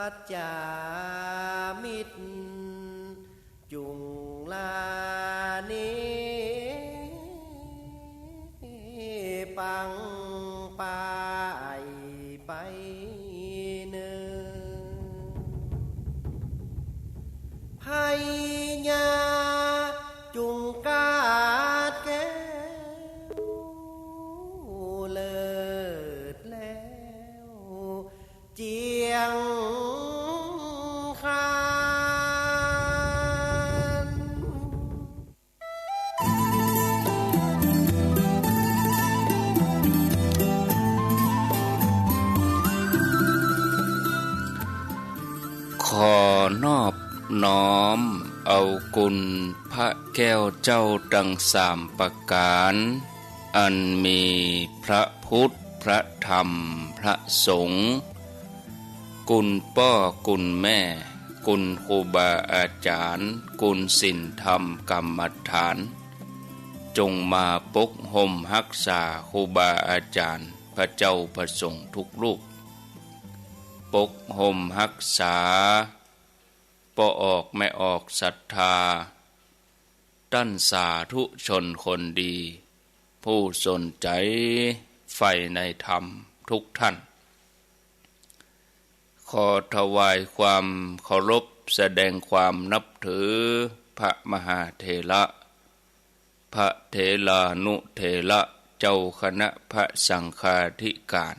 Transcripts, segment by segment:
ปัจจามิตรจุงลานิปังปายไปเนิไพญาจุงกาดแก้วเลิศแล้วเจียงคานขอนอบน้อมเอากุลพระแก้วเจ้าดังสามประการอันมีพระพุทธพระธรรมพระสงฆ์กุลพ่อกุลแม่กุลครูบาอาจารย์กุลศีลธรรมกรรมฐานจงมาปกห่มรักษาครูบาอาจารย์พระเจ้าพระสงฆ์ทุกรูปปกห่มรักษาปออกไม่ออกศรัทธาตั้นสาธุชนคนดีผู้สนใจใฝ่ในธรรมทุกท่านขอถวายความเคารพแสดงความนับถือพระมหาเถระพระเถรานุเถระเจ้าคณะพระสังฆาธิการ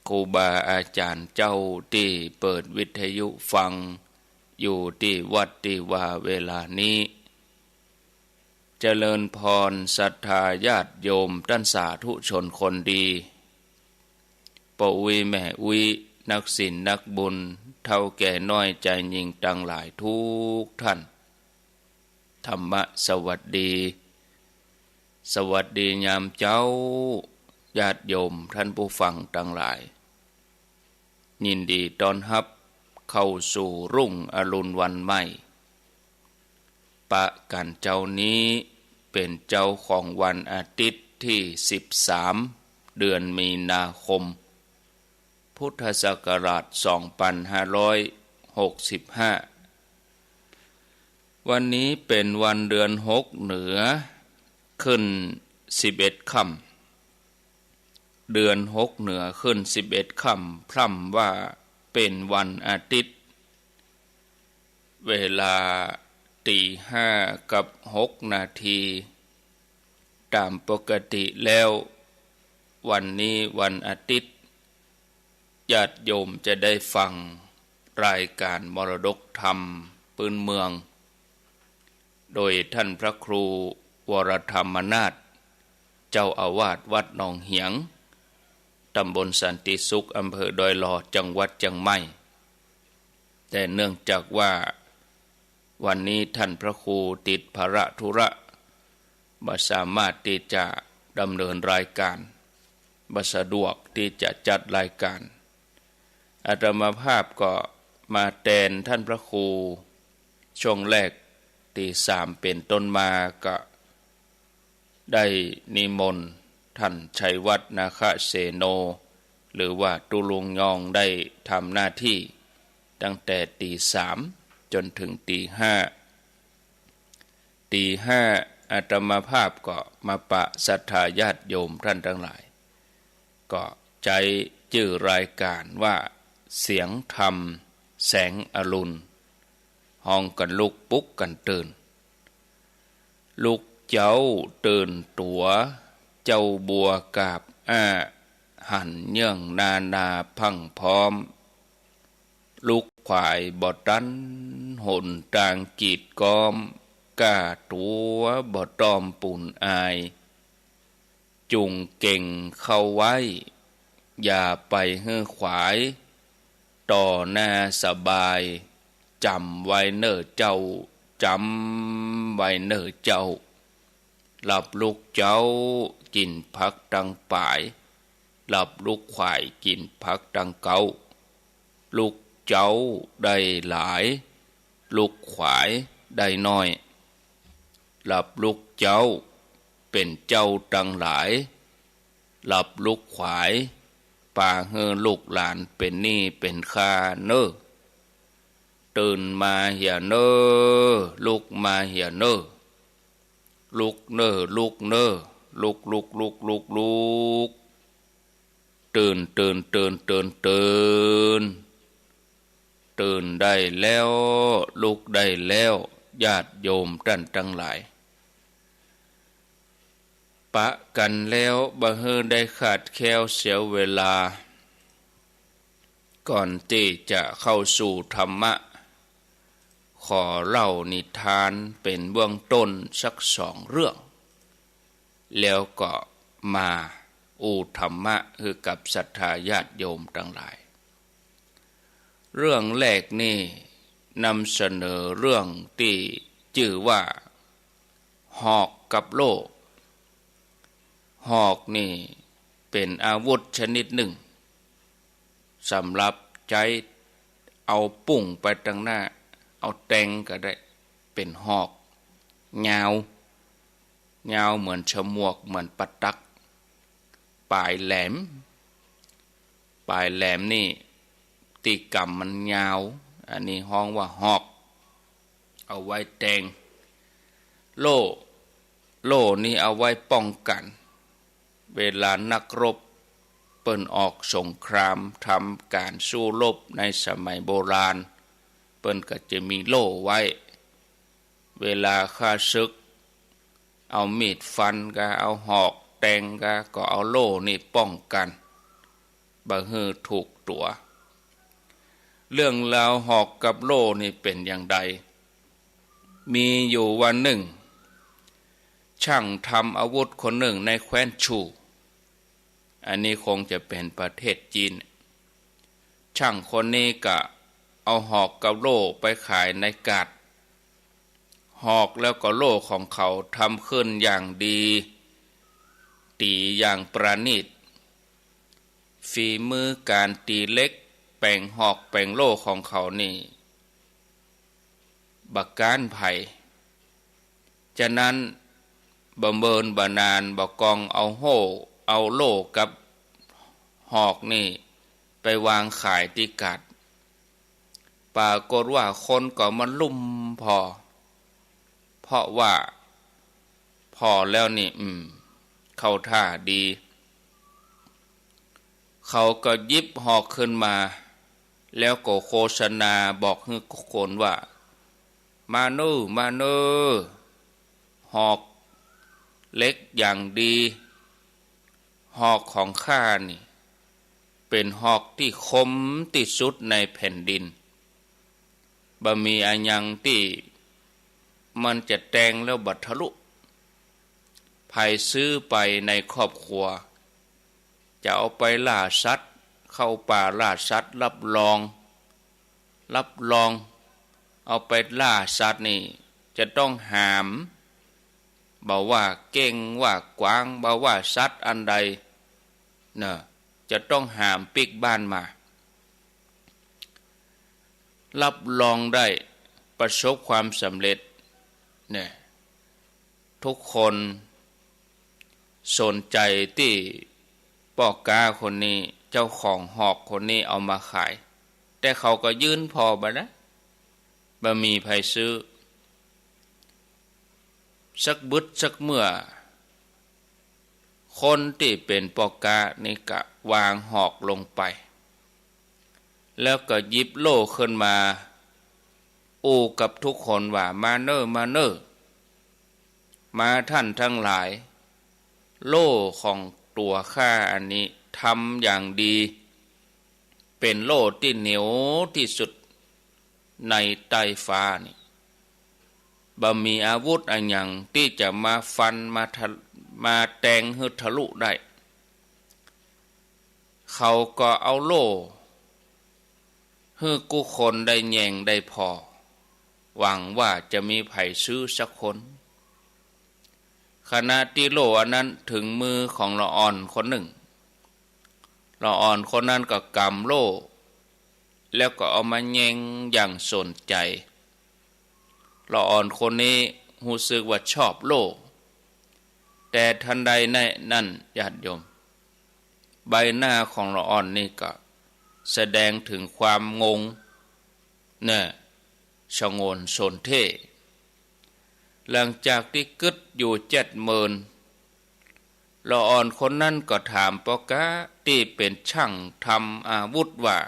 ครูบาอาจารย์เจ้าที่เปิดวิทยุฟังอยู่ที่วัดที่ว่าเวลานี้เจริญพรศรัทธาญาติโยมท่านสาธุชนคนดีปู่วิแม่วินักศีลนักบุญเท่าแก่น้อยใจยิ่งตั้งหลายทุกท่านธรรมะสวัสดีสวัสดียามเจ้าญาติโยมท่านผู้ฟังทั้งหลายยินดีต้อนรับเข้าสู่รุ่งอรุณวันใหม่ปะกันเจ้านี้เป็นเจ้าของวันอาทิตย์ที่13เดือนมีนาคมพุทธศักราช2565วันนี้เป็นวันเดือน6เหนือขึ้น11ค่ำเดือน6เหนือขึ้น11ค่ำพร่ำว่าเป็นวันอาทิตย์เวลา05:06ตามปกติแล้ววันนี้วันอาทิตย์ญาติโยมจะได้ฟังรายการมรดกธรรมพื้นเมืองโดยท่านพระครูวรธรรมนาถเจ้าอาวาสวัดหนองเหียงตำบลสันติสุขอำเภอดอยหล่อจังหวัดเชียงใหม่แต่เนื่องจากว่าวันนี้ท่านพระครูติดภาระธุระบ่สามารถที่จะดำเนินรายการบ่สะดวกที่จะจัดรายการอาตมาภาพก็มาแทนท่านพระครูช่วงแรกที่3เป็นต้นมาก็ได้นิมนต์ท่านชัยวัฒน์นาคเสโนหรือว่าตุลุงยองได้ทำหน้าที่ตั้งแต่3จนถึง5อาตมาภาพก็มาปะศรัทธาญาติโยมท่านทั้งหลายก็ใจชื่อรายการว่าเสียงธรรมแสงอรุณห้องกันลุกปุ๊กกันตื่นลุกเจ้าตื่นตัวเจ้าบัวกาบหันเยื่องนาพังพร้อมลูกขวายบ่ตันหนตางกีดกอมกาตัวบ่ตอมปุ่นอายจุงเก่งเข้าไว้อย่าไปเฮือขวายต่อหน้าสบายจำไว้เน้อเจ้าจำไว้เน้อเจ้าหลับลูกเจ้ากินพักดังป่ายหลับลูกขวายกินพักดังเกาลูกเจ้าได้หลายลูกขวายได้น้อยหลับลูกเจ้าเป็นเจ้าดังหลายหลับลูกขวาย ป่าเฮอลูกหลานเป็นหนี้เป็นค่าเน้อตื่นมาเหี่ยเน้อลุกมาเหี่ยเน้อลุกเน้อลุกเน้อลุกลุกลุกลุกลุกตื่นตื่นตื่นตื่นตื่นตื่นได้แล้วลุกได้แล้วญาติโยมท่านทั้งหลายปะกันแล้วบ่เฮอได้ขาดแคลวเสียเวลาก่อนที่จะเข้าสู่ธรรมะขอเล่านิทานเป็นเบื้องต้นสัก2 เรื่องแล้วก็มาธรรมะคือกับศรัทธาญาติโยมทั้งหลายเรื่องแรกนี่นำเสนอเรื่องที่ชื่อว่าหอกกับโล่หอกนี่เป็นอาวุธชนิดหนึ่งสำหรับใช้เอาปุ่งไปทางหน้าเอาแตงก็ได้เป็นหอกยาวยาวเหมือนฉมวกเหมือนปัดตักปลายแหลมนี่ตีกำมันยาวอันนี้ห้องว่าหอกเอาไว้แตงโล่นี่เอาไว้ป้องกันเวลานักรบเปิ้นออกสงครามทำการสู้รบในสมัยโบราณเปิ้นก็จะมีโล่ไว้เวลาฆ่าศึกเอามีดฟันก็เอาหอกแทงก็เอาโล่นี่ป้องกันบ่ฮือถูกตัวเรื่องราวหอกกับโล่นี่เป็นอย่างใดมีอยู่วันหนึ่งช่างทำอาวุธคนหนึ่งในแคว้นชูอันนี้คงจะเป็นประเทศจีนช่างคนนี้ก็เอาหอกกับโล่ไปขายในกาดหอกแล้วก็โล่ของเขาทำขึ้นอย่างดีตีอย่างประณีตฝีมือการตีเล็กแปลงหอกแปลงโล่ของเขานี่บักการไผ่ฉะนั้นบ่เมินบ่นานบ่กองเอาโล่กับหอกนี่ไปวางขายที่กาดปรากฏว่าคนก็มันลุ่มเพราะว่าพอแล้วนี่เข้าท่าดีเขาก็หยิบหอกขึ้นมาแล้วก็โฆษณาบอกให้คนว่ามาเน้อหอกเล็กอย่างดีหอกของข้านี่เป็นหอกที่คมที่สุดในแผ่นดินบ่มีอันยังที่มันจะแทงแล้วบัดทะลุไผซื้อไปในครอบครัวจะเอาไปล่าสัตว์เข้าป่าล่าสัตว์รับรองเอาไปล่าสัตว์นี่จะต้องหามบ่ว่าเก่งว่ากวางบ่ว่าสัตว์อันใดจะต้องหามปิกบ้านมารับรองได้ประสบความสำเร็จทุกคนสนใจที่ปอกกาคนนี้เจ้าของหอกคนนี้เอามาขายแต่เขาก็ยื่นพอบ่นะบ่มีไผซื้อสักบึดสักเมื่อคนที่เป็นปอกกานี่ก็วางหอกลงไปแล้วก็หยิบโล่ขึ้นมากับทุกคนว่ามาเน้อมาท่านทั้งหลายโล่ของตัวข้าอันนี้ทำอย่างดีเป็นโล่ที่เหนียวที่สุดในใต้ฟ้านี่บ่มีอาวุธอันหยังที่จะมาฟันมาแทงให้ทะลุได้เขาก็เอาโล่ให้กุคนได้แยงได้พอหวังว่าจะมีไผซื้อสักคนขณะที่โล่อันนั้นถึงมือของละอ่อนคนหนึ่งละอ่อนคนนั้นก็กำโล่แล้วก็เอามาแยงอย่างสนใจละอ่อนคนนี้รู้สึกว่าชอบโล่แต่ทันใดนั้นญาติโยม ใบหน้าของละอ่อนนี่ก็แสดงถึงความงงเนี่ยชงนสนเท่หลังจากที่กึดอยู่70,000ละอ่อนคนนั้นก็ถามปอกาที่เป็นช่างทำอาวุธว่า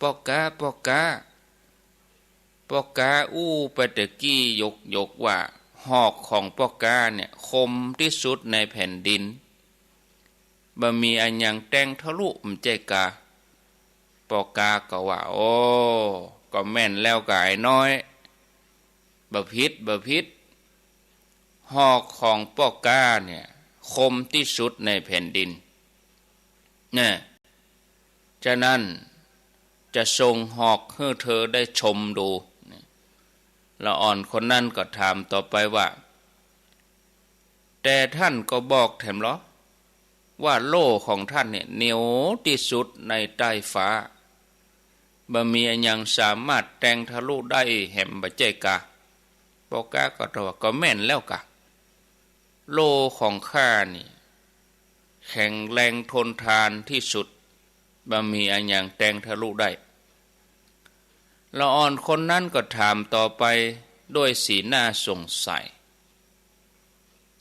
ปอกาอู้ไปตะกี้ยกว่าหอกของปอกาเนี่ยคมที่สุดในแผ่นดินบ่มีอันยังแต่งทะลุใจกาปอกาก็ว่าโอ้ก็แม่นแล้วกายน้อยบ่ผิดหอกของปอกาเนี่ยคมที่สุดในแผ่นดินเนี่ยฉะนั้นจะส่งหอกให้เธอได้ชมดูละอ่อนคนนั้นก็ถามต่อไปว่าแต่ท่านก็บอกแถมเหรอว่าโล่ของท่านเนี่ยเหนียวที่สุดในใต้ฟ้าบ่มีอันยังสามารถแต่งทะลุได้แหมบ่ใจกะปอกาก็ตอบว่าก็แม่นแล้วกะโล่ของข้านี่แข็งแรงทนทานที่สุดบ่มีอันยังแต่งทะลุได้ละอ่อนคนนั้นก็ถามต่อไปด้วยสีหน้าสงสัย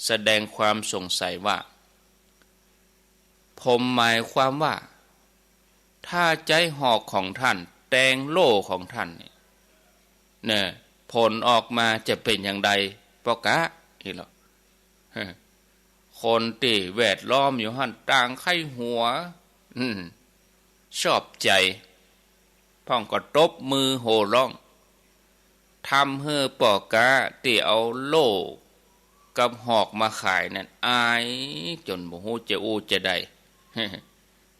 แสดงความสงสัยว่าผมหมายความว่าถ้าใจหอกของท่านแตงโล่ของท่านเนี่ยผลออกมาจะเป็นอย่างใดปอกะอีหรอคนที่แวดล้อมอยู่หั่นต่างไข้หัวชอบใจพ่องก็ตบมือโห่ร้องทำให้ปอกะที่เอาโล่กับหอกมาขายนั่นอายจนบ่ฮู้จะอู้จะได้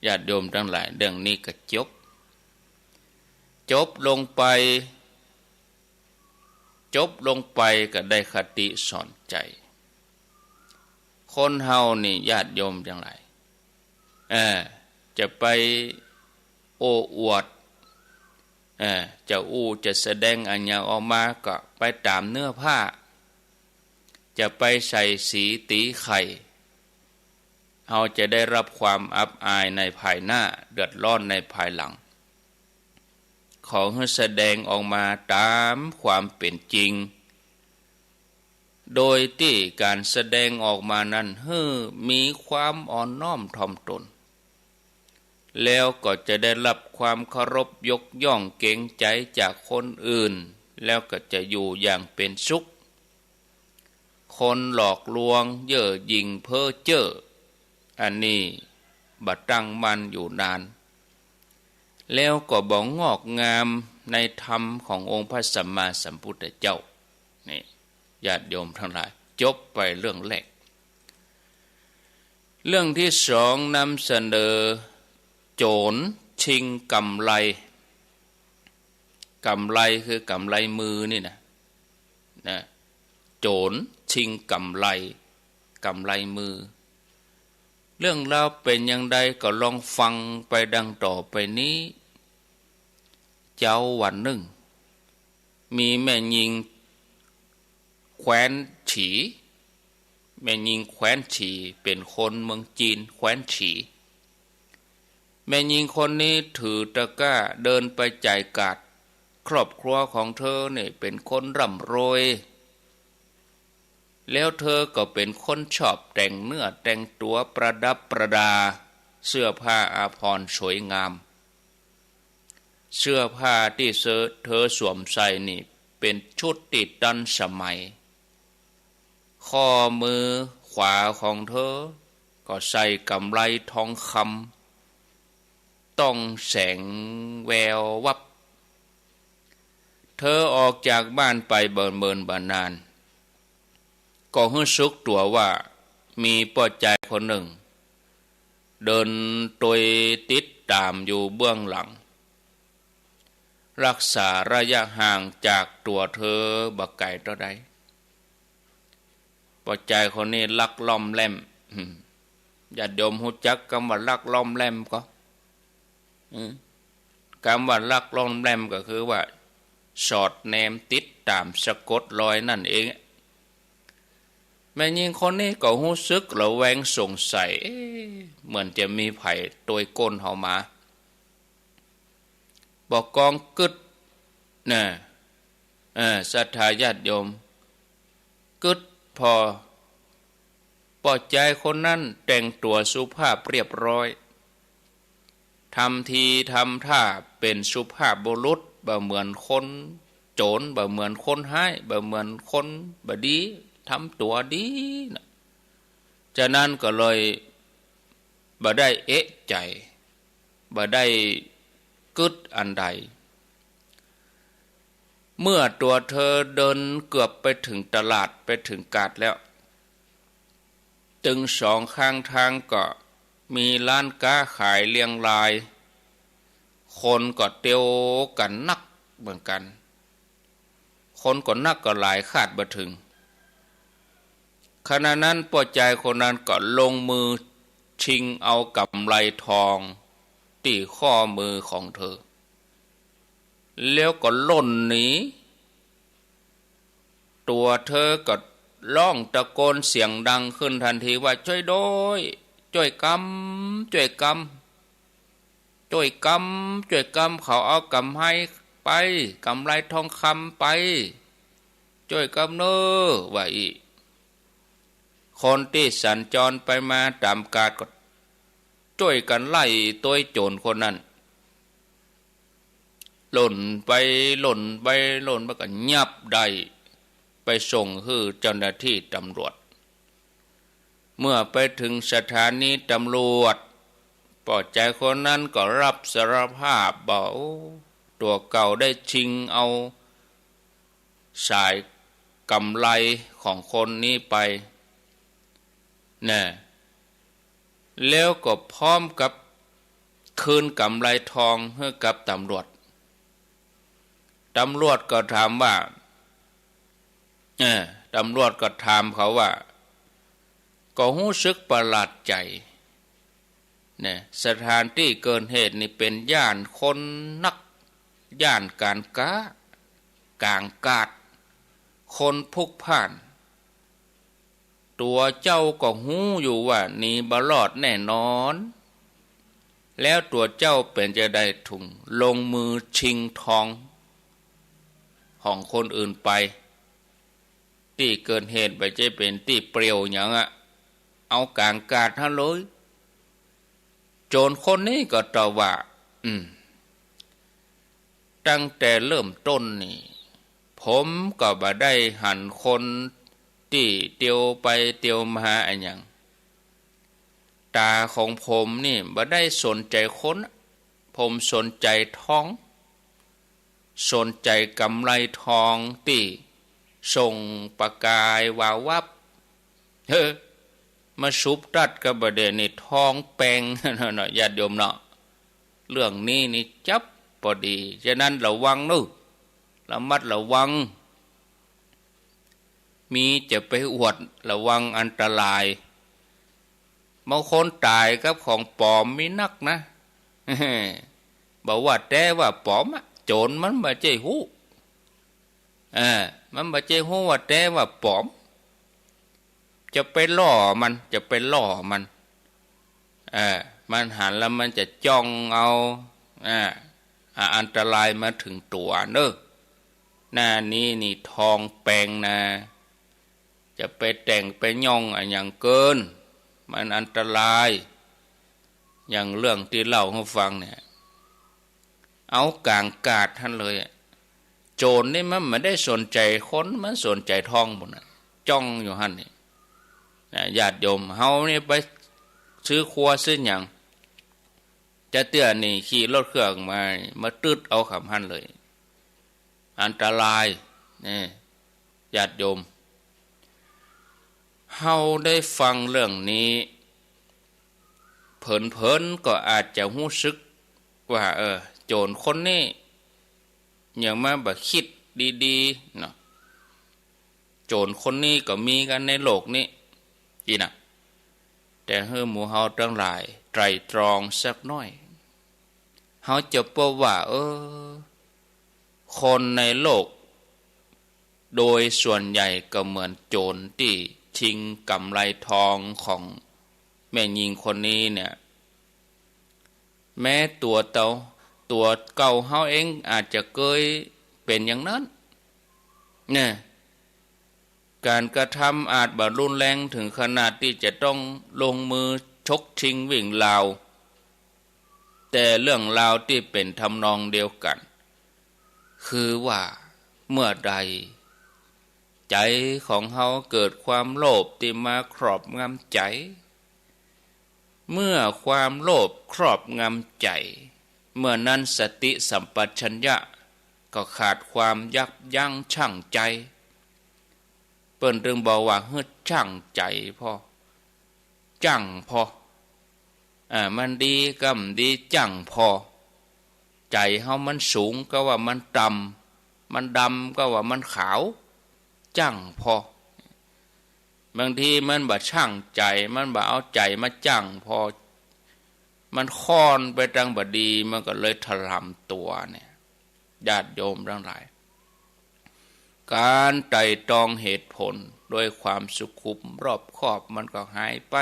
ญาติโยมทั้งหลายเรื่องนี้ก็จบลงไปก็ได้คติสอนใจคนเฮานี่ญาติโยมทั้งหลายจะไปโอ้อวดจะอู้จะแสดงอันยังออกมาก็ไปตามเนื้อผ้าจะไปใส่สีตีไข่เราจะได้รับความอับอายในภายหน้าเดือดร้อนในภายหลังขอให้แสดงออกมาตามความเป็นจริงโดยที่การแสดงออกมานั้นมีความอ่อนน้อมถ่อมตนแล้วก็จะได้รับความเคารพยกย่องเกรงใจจากคนอื่นแล้วก็จะอยู่อย่างเป็นสุขคนหลอกลวงเย่อหยิ่งเพ้อเจ้ออันนี้บัดตั้งมันอยู่นานแล้วก็บ่งอกงามในธรรมขององค์พระสัมมาสัมพุทธเจ้านี่ญาติโยมทั้งหลายจบไปเรื่องแรกเรื่องที่สองนำเสนอโจรชิงกำไรคือกำไรมือนี่นะโจรชิงกำไรมือเรื่องราวเป็นอย่างใดก็ลองฟังไปดังต่อไปนี้เจ้าวันหนึ่งมีแม่หญิงแคว้นฉีแม่หญิงแคว้นฉีเป็นคนเมืองจีนแคว้นฉีแม่หญิงคนนี้ถือตะกร้าเดินไปจ่ายกาดครอบครัวของเธอเนี่ยเป็นคนร่ำรวยแล้วเธอก็เป็นคนชอบแต่งเนื้อแต่งตัวประดับประดาเสื้อผ้าอาภรณ์สวยงามเสื้อผ้าที่เธอสวมใส่นี่เป็นชุดติดตันสมัยข้อมือขวาของเธอก็ใส่กำไลทองคำต้องแสงแวววับเธอออกจากบ้านไปเบิ่นบานานก็รู้สึกตัวว่ามีป้าใจคนหนึ่งเดินตัวติดตามอยู่เบื้องหลังรักษาระยะห่างจากตัวเธอบักไก่เท่าใดป้าใจคนนี้ลักล้อมแล่มอย่าดมหูจักคำว่าลักล้อมแล่มก็คำว่าลักล้อมแล่มก็คือว่าสอดแนมติดตามสะกดรอยนั่นเองแม่หญิงคนนี้ก็รู้สึกระแวงสงสัย เหมือนจะมีไผ่ตัวก้นเฮามาบอกกองกึดนะศรัทธาญาติโยมกึดพอปอดใจคนนั้นแต่งตัวสุภาพเรียบร้อยทำทีทำท่าเป็นสุภาพบุรุษบ่เหมือนคนโจรบ่เหมือนคนห้ายบ่เหมือนคนบ่ดีทำตัวดีนะฉะนั้นก็เลยบ่ได้เอะใจบ่ได้กึดอันใดเมื่อตัวเธอเดินเกือบไปถึงตลาดไปถึงกาดแล้วตึงสองข้างทางก็มีร้านค้าขายเรียงรายคนก็เตียวกันนักเหมือนกันคนก็นักก็หลายคาดบ่ถึงขณะนั้นป้าใจคนนั้นก็ลงมือชิงเอากำไลทองที่ข้อมือของเธอแล้วก็ล่นหนีตัวเธอก็ร้องตะโกนเสียงดังขึ้นทันทีว่าช่วยด้วยช่วยกำช่วยกำช่วยกำช่วยกำเขาเอากำให้ไปกำไรทองคำไปช่วยกำเนอว่าอีคนที่สัญจรไปมาตามกาดก็ช่วยกันไล่ตัวโจรคนนั้นหล่นไปหล่นไปหล่นมาก็ยับได้ไปส่งให้เจ้าหน้าที่ตำรวจเมื่อไปถึงสถานีตำรวจปอดใจคนนั้นก็รับสารภาพบอกตัวเก่าได้ชิงเอาสายกำไลของคนนี้ไปนะแล้วก็พร้อมกับคืนกำไลทองให้กับตำรวจก็ถามว่าตำรวจก็ถามเขาว่าก็รู้สึกประหลาดใจเนี่ยสถานที่เกิดเหตุนี่เป็นย่านคนนักย่านการค้ากลางกาดคนพลุกพล่านตัวเจ้าก็หู้อยู่ว่านี่บ่รอดแน่นอนแล้วตัวเจ้าเป็นจะได้ถุงลงมือชิงทองของคนอื่นไปที่เกิดเหตุไปจะเป็นที่เปรียวอย่างเอากลางกาดท่านเลยโจรคนนี้ก็ตอบว่าตั้งแต่เริ่มต้นนี่ผมก็บ่ได้หันคนที่เตียวไปเตียวมาอะไรอย่างตาของผมนี่บ่ได้สนใจคนผมสนใจทองสนใจกำไรทองที่ส่งประกายวาววับมาสุบตัดกับประเด็นนี่ทองแปลงเนาะญาติโยมเนาะเรื่องนี้นี่จับพอดีฉะนั้นระวังนู่ระมัดระวังมีจะไปอวดระวังอันตรายบางคนตายกับของปลอมมีนักนะบอกว่าแต่ว่าปลอมโจรมันบ่ใจฮู้มันบ่ใจฮู้ว่าแต่ว่าปลอมจะไปล่อมันมันหันแล้วมันจะจ้องเอาอันตรายมาถึงตัวเนอะหน้านี้นี่ทองแปลงนะจะไปแต่งไปย่องอย่างเกินมันอันตรายอย่างเรื่องที่เล่าให้ฟังเนี่ยเอากลางกาดท่านเลยโจรนี่มันไม่ได้สนใจคนมันสนใจทองหมดจ้องอยู่หั่นนี่ญาติโยมเฮานี่ไปซื้อครัวซื้อหยังจะเตือนนี่ขี่รถเครื่องมาตึดเอาคำหั่นเลยอันตรายนี่ญาติโยมเฮาได้ฟังเรื่องนี้เผินๆก็อาจจะรู้สึกว่าโจรคนนี้อย่างมาบ่คิดดีๆเนาะโจรคนนี้ก็มีกันในโลกนี้อีน่ะแต่เฮาหมู่เฮาทั้งหลายไตร่ตรองสักหน่อยเฮาจะพบว่าคนในโลกโดยส่วนใหญ่ก็เหมือนโจรที่ชิงกำไลทองของแม่หญิงคนนี้เนี่ย แม้ตัวเก่าเฮาเองอาจจะเคยเป็นอย่างนั้นเนี่ยการกระทำอาจบ่รุนแรงถึงขนาดที่จะต้องลงมือชกชิงวิ่งราวแต่เรื่องราวที่เป็นทำนองเดียวกันคือว่าเมื่อใดใจของเฮาเกิดความโลภที่มาครอบงำใจเมื่อความโลภครอบงำใจเมื่อนั้นสติสัมปชัญญะก็ขาดความยับยั้งชั่งใจเปิ้นจึงบอกว่าเฮ็ดชั่งใจพอจั่งพอมันดีกำดีจั่งพอใจเฮามันสูงก็ว่ามันต่ำมันดำก็ว่ามันขาวจั่งพอบางทีมันบ่ช่างใจมันบ่เอาใจมาจั่งพอมันค่อนไปทางบ่ดีมันก็เลยถลำตัวเนี่ยญาติโยมทั้งหลายการไตร่ตรองเหตุผลด้วยความสุขุมรอบคอบมันก็หายไป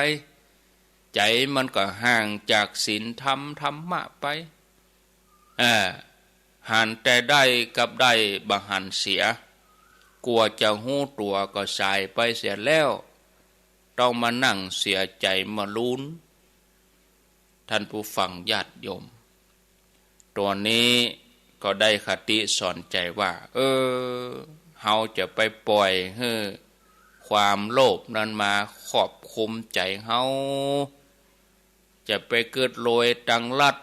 ใจมันก็ห่างจากศีลธรรมธรรมะไปหันแต่ได้กับได้บ่หันเสียกลัวจะหู้ตัวก็สายไปเสียแล้วต้องมานั่งเสียใจมาลุ้นท่านผู้ฟังญาติโยมตัวนี้ก็ได้คติสอนใจว่าเฮาจะไปปล่อยให้ความโลภนั้นมาครอบคุมใจเฮาจะไปเกิดโลยตังลัด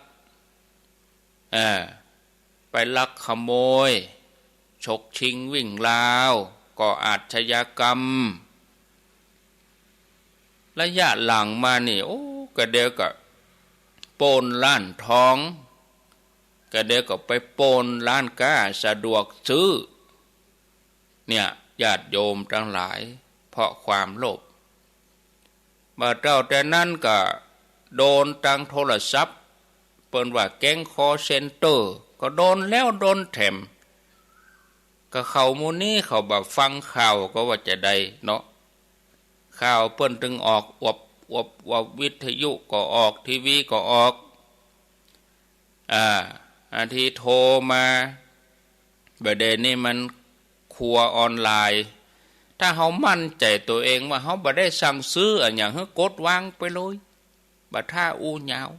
ไปลักขโมยฉกชิงวิ่งราวก่ออาชญากรรมระยะหลังมานี่ก็เดี๋ยวก็โปนร้านทองก็เดี๋ยวก็ไปโปนร้านค้าสะดวกซื้อเนี่ยญาติโยมทั้งหลายเพราะความโลภมาเจ้าแต่นั้นก็โดนทางโทรศัพท์เปิ้นว่าแก๊งคอเซ็นเตอร์ก็โดนแล้วโดนแถมก็เขาหมู่นี้เขาแบบฟังข่าวก็ว่าจะได้เนาะข่าวเปิ้นถึงออกอวบวิทยุก็ออกทีวีก็ออกอันที่โทรมาประเด็นนี้มันครัวออนไลน์ถ้าเฮามั่นใจตัวเองว่าเฮาบ่ได้สั่งซื้ออันหยังเฮากดวางไปเลยบ่ท่าอู้ยาว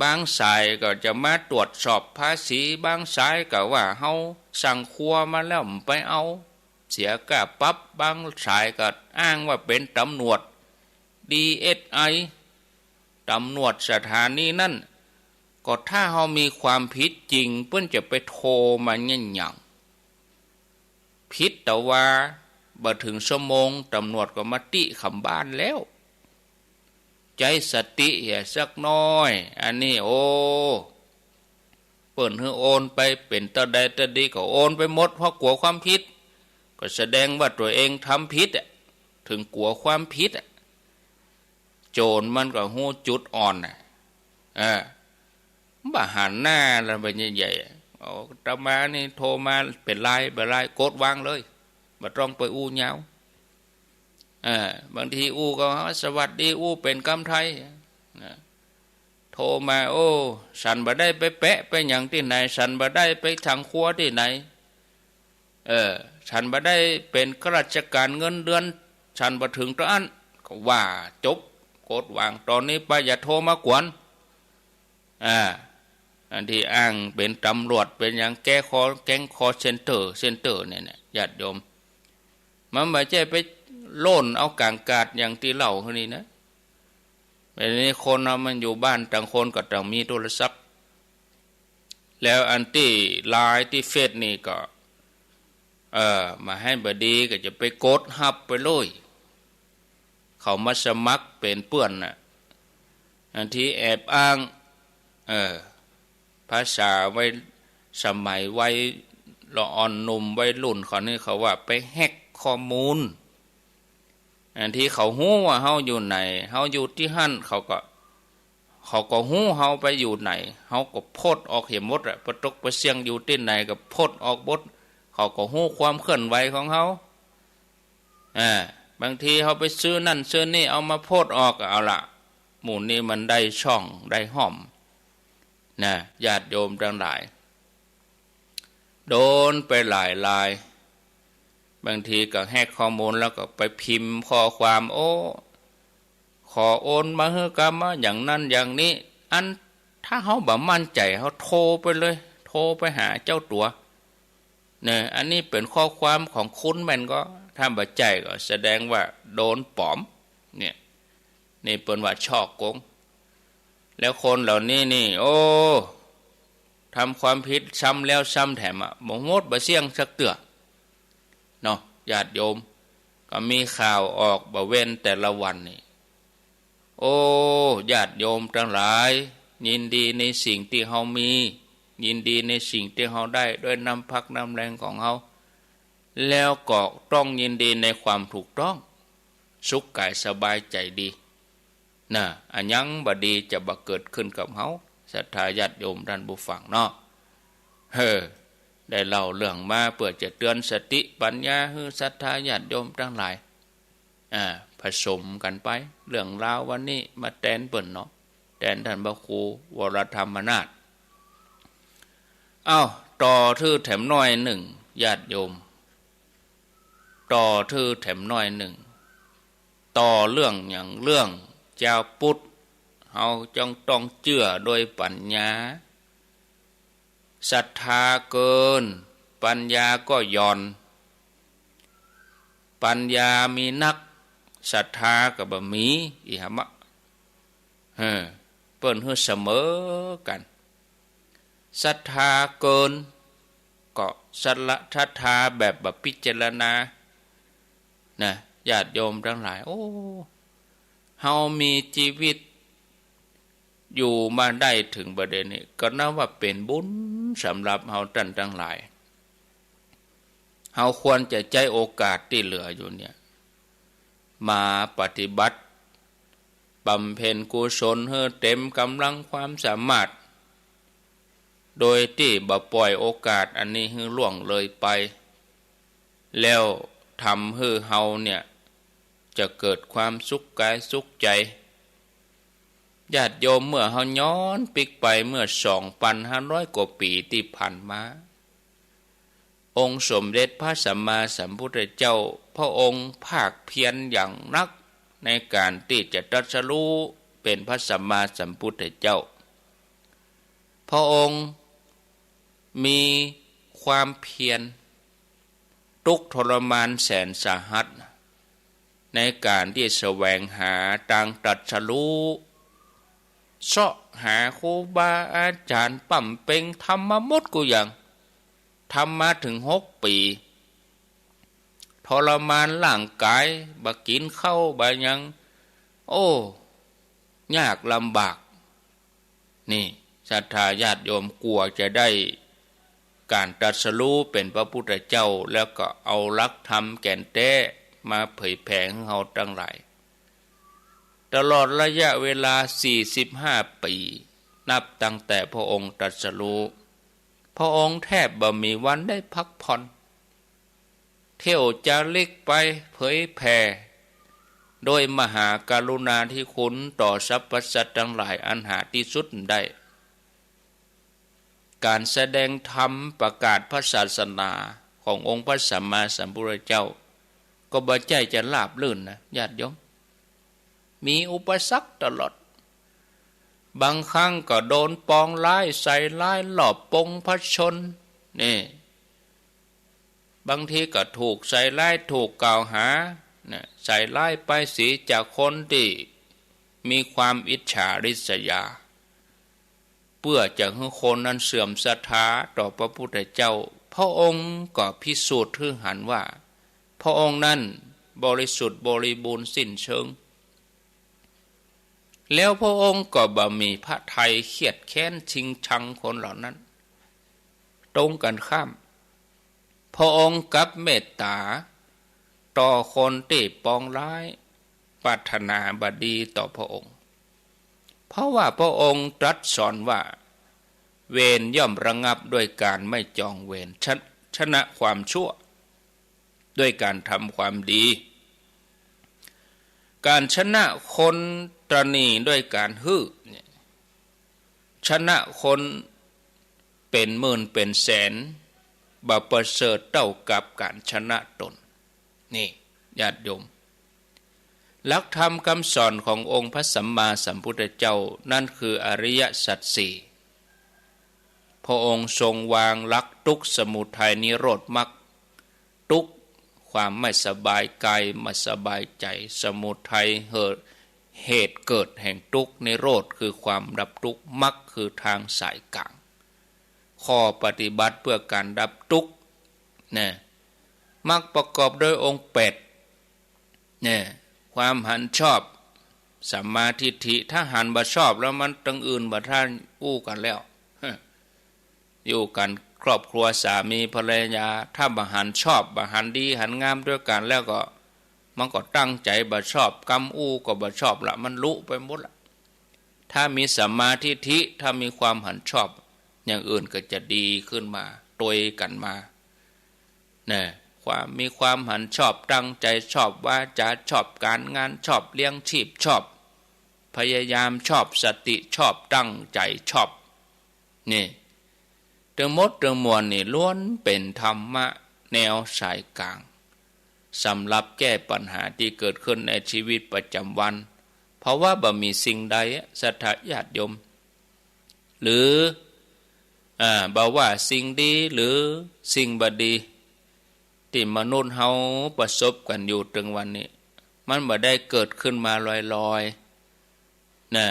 บางสายก็จะมาตรวจสอบภาษีบางสายก็ว่าเฮาสั่งครัวมาแล้วไปเอาเสียค่าปรับบางสายก็อ้างว่าเป็นตำรวจ DSI ตำรวจสถานีนั่นก็ถ้าเฮามีความผิดจริงเพิ่นจะไปโทรมาหยังผิดแต่ว่าบ่ถึงชั่วโมงตำรวจก็มาติขำบ้านแล้วใจสติสักน้อยอันนี้เปิ้นให้โอนไปเป็นตะใดตะดีก็โอนไปหมดเพราะกลัวความผิดก็แสดงว่าตัวเองทำผิดถึงกลัวความผิดโจรมันก็หู้จุดอ่อนบ่หันหน้าแล้วเป็นใหญ่ๆตมานี่โทรมาเป็นไลน์กดวางเลยบ่ต้องไปอู้ยาวบางทีอู้ก็สวัสดีอู้เป็นคำไทยโทรมาฉันบ่ได้ไปแปะไปอย่างที่ไหนฉันบ่ได้ไปทางครัวที่ไหนฉันบ่ได้เป็นข้าราชการเงินเดือนฉันบ่ถึงตอนก็ว่าจบกดวางตอนนี้ไปอย่าโทรมากวนอันที่อ้างเป็นตำรวจเป็นอย่างแก๊งคอเซ็นเตอร์เนี่ยญาติโยมมันไม่ใช่ไปโล่นเอากลางกาดอย่างที่เล่าคนนี้นะแบบนี้คนมันอยู่บ้านต่างคนก็ต้องมีโทรศัพท์แล้วอันที่ไลน์ที่เฟซนี่ก็มาให้บดีก็จะไปกดฮับไปเลยเขามาสมัครเป็นเพื่อนน่ะอันที่แอบอ้างภาษาไว้สมัยไว้ละอ่อนหนุ่มไว้รุ่นเขานี่เขาว่าไปแฮกข้อมูลอันที่เขาฮู้ว่าเฮาอยู่ไหนเฮาอยู่ที่หั่นเขาก็ฮู้เฮาไปอยู่ไหนเฮาก็โพสต์ออกเห็นหมดประตกประเสียงอยู่ที่ไหนก็โพสต์ออกบทเขาก็ฮู้ความเคลื่อนไหวของเฮาบางทีเฮาไปซื้อนั่นซื้อนี่เอามาโพสต์ออกเอาล่ะ หมู่นี้มันได้ช่องได้ห้อมนะญาติโยมทั้งหลายโดนไปหลายลายบางทีก็แฮกข้อมูลแล้วก็ไปพิมพ์ข้อความขอโอนมาให้กรรมอย่างนั้นอย่างนี้อันถ้าเขาบ่มั่นใจเขาโทรไปเลยโทรไปหาเจ้าตัวเนี่ยอันนี้เป็นข้อความของคุณแม่นก็ถ้าบ่ใจก็แสดงว่าโดนปลอมเนี่ยนี่เป็นว่าช่อโกงแล้วคนเหล่านี้นี่โอ้ทำความผิดซ้ำแล้วซ้ำแถมบ่งดบ่เสี่ยงสักเตือเนาะญาติโยมก็มีข่าวออกบ่เว้นแต่ละวันนี่โอ้ญาติโยมทั้งหลายยินดีในสิ่งที่เฮามียินดีในสิ่งที่เฮาได้ด้วยน้ำพักน้ำแรงของเฮาแล้วก็ต้องยินดีในความถูกต้องสุขกายสบายใจดีนะอันยังบ่ดีจะบ่เกิดขึ้นกับเฮาศรัทธาญาติโยมท่านผู้ฟังเนาะได้เล่าเรื่องมาเพื่อจะเตือนสติปัญญาให้ศรัทธาญาติโยมทั้งหลายผสมกันไปเรื่องราววันนี้มาแทนเปิ้นเนาะแทนท่านพระครูวรธรรมนาถต่อทื่อแถมน้อยหนึ่งญาติโยมต่อทื่อแถมน้อยหนึ่งต่อเรื่องอย่างเรื่องเจ้าพุทธเฮาจงต้องเชื่อโดยปัญญาศรัทธาเกินปัญญาก็ย่อนปัญญามีนักศรัทธาก็บ่มีอีหมะเปิ้นฮือเสมอกันศรัทธาเกินก็สัลละศรัทธาแบบบ่พิจารณานะญาติโยมทั้งหลายเฮามีชีวิตอยู่มาได้ถึงประเด็นนี้ก็นับว่าเป็นบุญสำหรับเฮาท่านทั้งหลายเฮาควรจะใจโอกาสที่เหลืออยู่เนี่ยมาปฏิบัติบำเพ็ญกุศลให้เต็มกำลังความสามารถโดยที่บ่ปล่อยโอกาสอันนี้ให้ล่วงเลยไปแล้วทำให้เฮาเนี่ยจะเกิดความสุขกายสุขใจญาติโยมเมื่อเฮาย้อนปิกไปเมื่อ 2,500 กว่าปีที่ผ่านมาองค์สมเด็จพระสัมมาสัมพุทธเจ้าพระองค์ภาคเพียรอย่างนักในการที่จะตรัสรู้เป็นพระสัมมาสัมพุทธเจ้าพระองค์มีความเพียรทุกข์ทรมานแสนสาหัสในการที่แสวงหาทางตรัสรู้เสาะหาครูบาอาจารย์ปั่มเป่งทำมาหมดกูอย่างทำมาถึง6 ปีทรมานร่างกายบ่กินข้าวบ่ยังยากลำบากนี่ศรัทธาญาติโยมกลัวจะได้การตรัสรู้เป็นพระพุทธเจ้าแล้วก็เอาหลักธรรมแก่นแท้มาเผยแผ่ให้เฮาทั้งหลายตลอดระยะเวลา45 ปีนับตั้งแต่พระองค์ตรัสรู้พระองค์แทบบ่มีวันได้พักผ่อนเที่ยวจาริกไปเผยแผ่โดยมหากรุณาธิคุณต่อสรรพสัตว์ทั้งหลายอันหาที่สุดได้การแสดงธรรมประกาศพระศาสนาขององค์พระสัมมาสัมพุทธเจ้าก็บ่ใจจะราบรื่นนะญาติโยมมีอุปสรรคตลอดบางครั้งก็โดนปองร้ายใส่ร้ายหลอบปงพระชนนี่บางทีก็ถูกใส่ร้ายถูกกล่าวหาใส่ร้ายป้ายสีจากคนที่มีความอิจฉาริษยาเพื่อจะให้คนนั้นเสื่อมศรัทธาต่อพระพุทธเจ้าพระองค์ก็พิสูจน์ให้เห็นว่าพระองค์นั้นบริสุทธิ์บริบูรณ์สิ้นเชิงแล้วพระองค์ก็บ่มีพระทัยเคียดแค้นชิงชังคนเหล่านั้นตรงกันข้ามพระองค์กับเมตตาต่อคนที่ปองร้ายปรารถนาบดีต่อพระองค์เพราะว่าพระองค์ตรัสสอนว่าเวรย่อมระงับด้วยการไม่จองเวรชนะความชั่วด้วยการทำความดี การชนะคนตรณีด้วยการฮื้อชนะคนเป็นหมื่นเป็นแสนบ่ประเสริฐเท่ากับการชนะตนนี่ญาติโยมหลักธรรมคำสอนขององค์พระสัมมาสัมพุทธเจ้านั่นคืออริยสัจสี่พระองค์ทรงวางหลักทุกข์สมุทัยนิโรธมรรคทุกข์ความไม่สบายกายไม่สบายใจสมุทัยเหตุเกิดแห่งทุกข์นิโรธคือความดับทุกข์มรรคคือทางสายกลางข้อปฏิบัติเพื่อการดับทุกข์เนี่ยมรรคประกอบด้วยองค์8เนี่ยความหันชอบสัมมาทิฏฐิถ้าหันบ่ชอบแล้วมันตั้งอื่นบ่ท่านอู้กันแล้วอยู่กันครอบครัวสามีภรรยาถ้าบ่หันชอบบ่หันดีหันงามด้วยกันแล้วก็มันก็ตั้งใจบ่ชอบกำอู้ก็บ่ชอบละมันลุไปหมดละถ้ามีสัมมาทิฏฐิถ้ามีความหันชอบอย่างอื่นก็จะดีขึ้นมาโดยกันมาเนี่ยความมีความหันชอบตั้งใจชอบว่าจะชอบการงานชอบเลี้ยงชีพชอบพยายามชอบสติชอบตั้งใจชอบนี่ทั้งหมดทั้งมวลนี่ล้วนเป็นธรรมะแนวสายกลางสำหรับแก้ปัญหาที่เกิดขึ้นในชีวิตประจำวันเพราะว่าบ่มีสิ่งใดศรัทธาญาติโยมหรือบอกว่าสิ่งดีหรือสิ่งบ่ดีที่มนุษย์เฮาประสบกันอยู่ถึงวันนี้มันบ่ได้เกิดขึ้นมาลอยๆนะ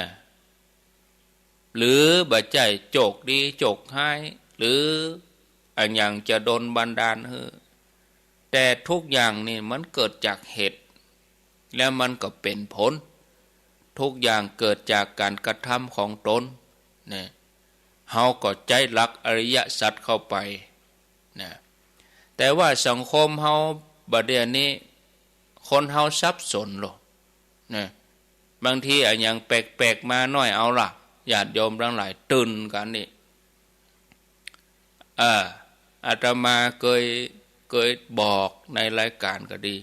หรือบ่ใจโจกดีโจกให้หรืออันอย่างจะโดนบันดาลให้แต่ทุกอย่างนี่มันเกิดจากเหตุแล้วมันก็เป็นผลทุกอย่างเกิดจากการกระทำของตนนะเฮาก็ใจหลักอริยสัจเข้าไปนะแต่ว่าสังคมเฮาบัดเดี๋ยวนี้คนเฮาสับสนหรอกนะบางทีอันอย่างแปลกๆมาหน่อยเอาล่ะญาติโยมทั้งหลายตื่นกันนี่อาตมาเคยบอกในรายการก็ดี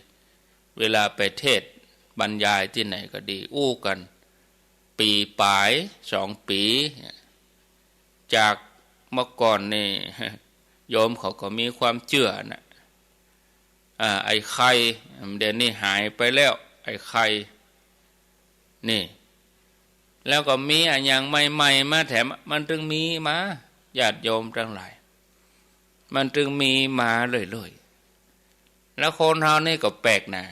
เวลาไปเทศบรรยายที่ไหนก็ดีอู้กันปีปลาย2 ปีจากเมื่อก่อนนี่โยมเขาก็มีความเชื่อนะไอ้ไข่เดี๋ยวนี้หายไปแล้วไอ้ไข่นี่แล้วก็มีอันอย่างใหม่ๆมาแถมมันจึงมีมาญาติโยมทั้งหลายมันจึงมีมาเรื่อยๆแล้วคนเฮานี่ก็แปลกนะ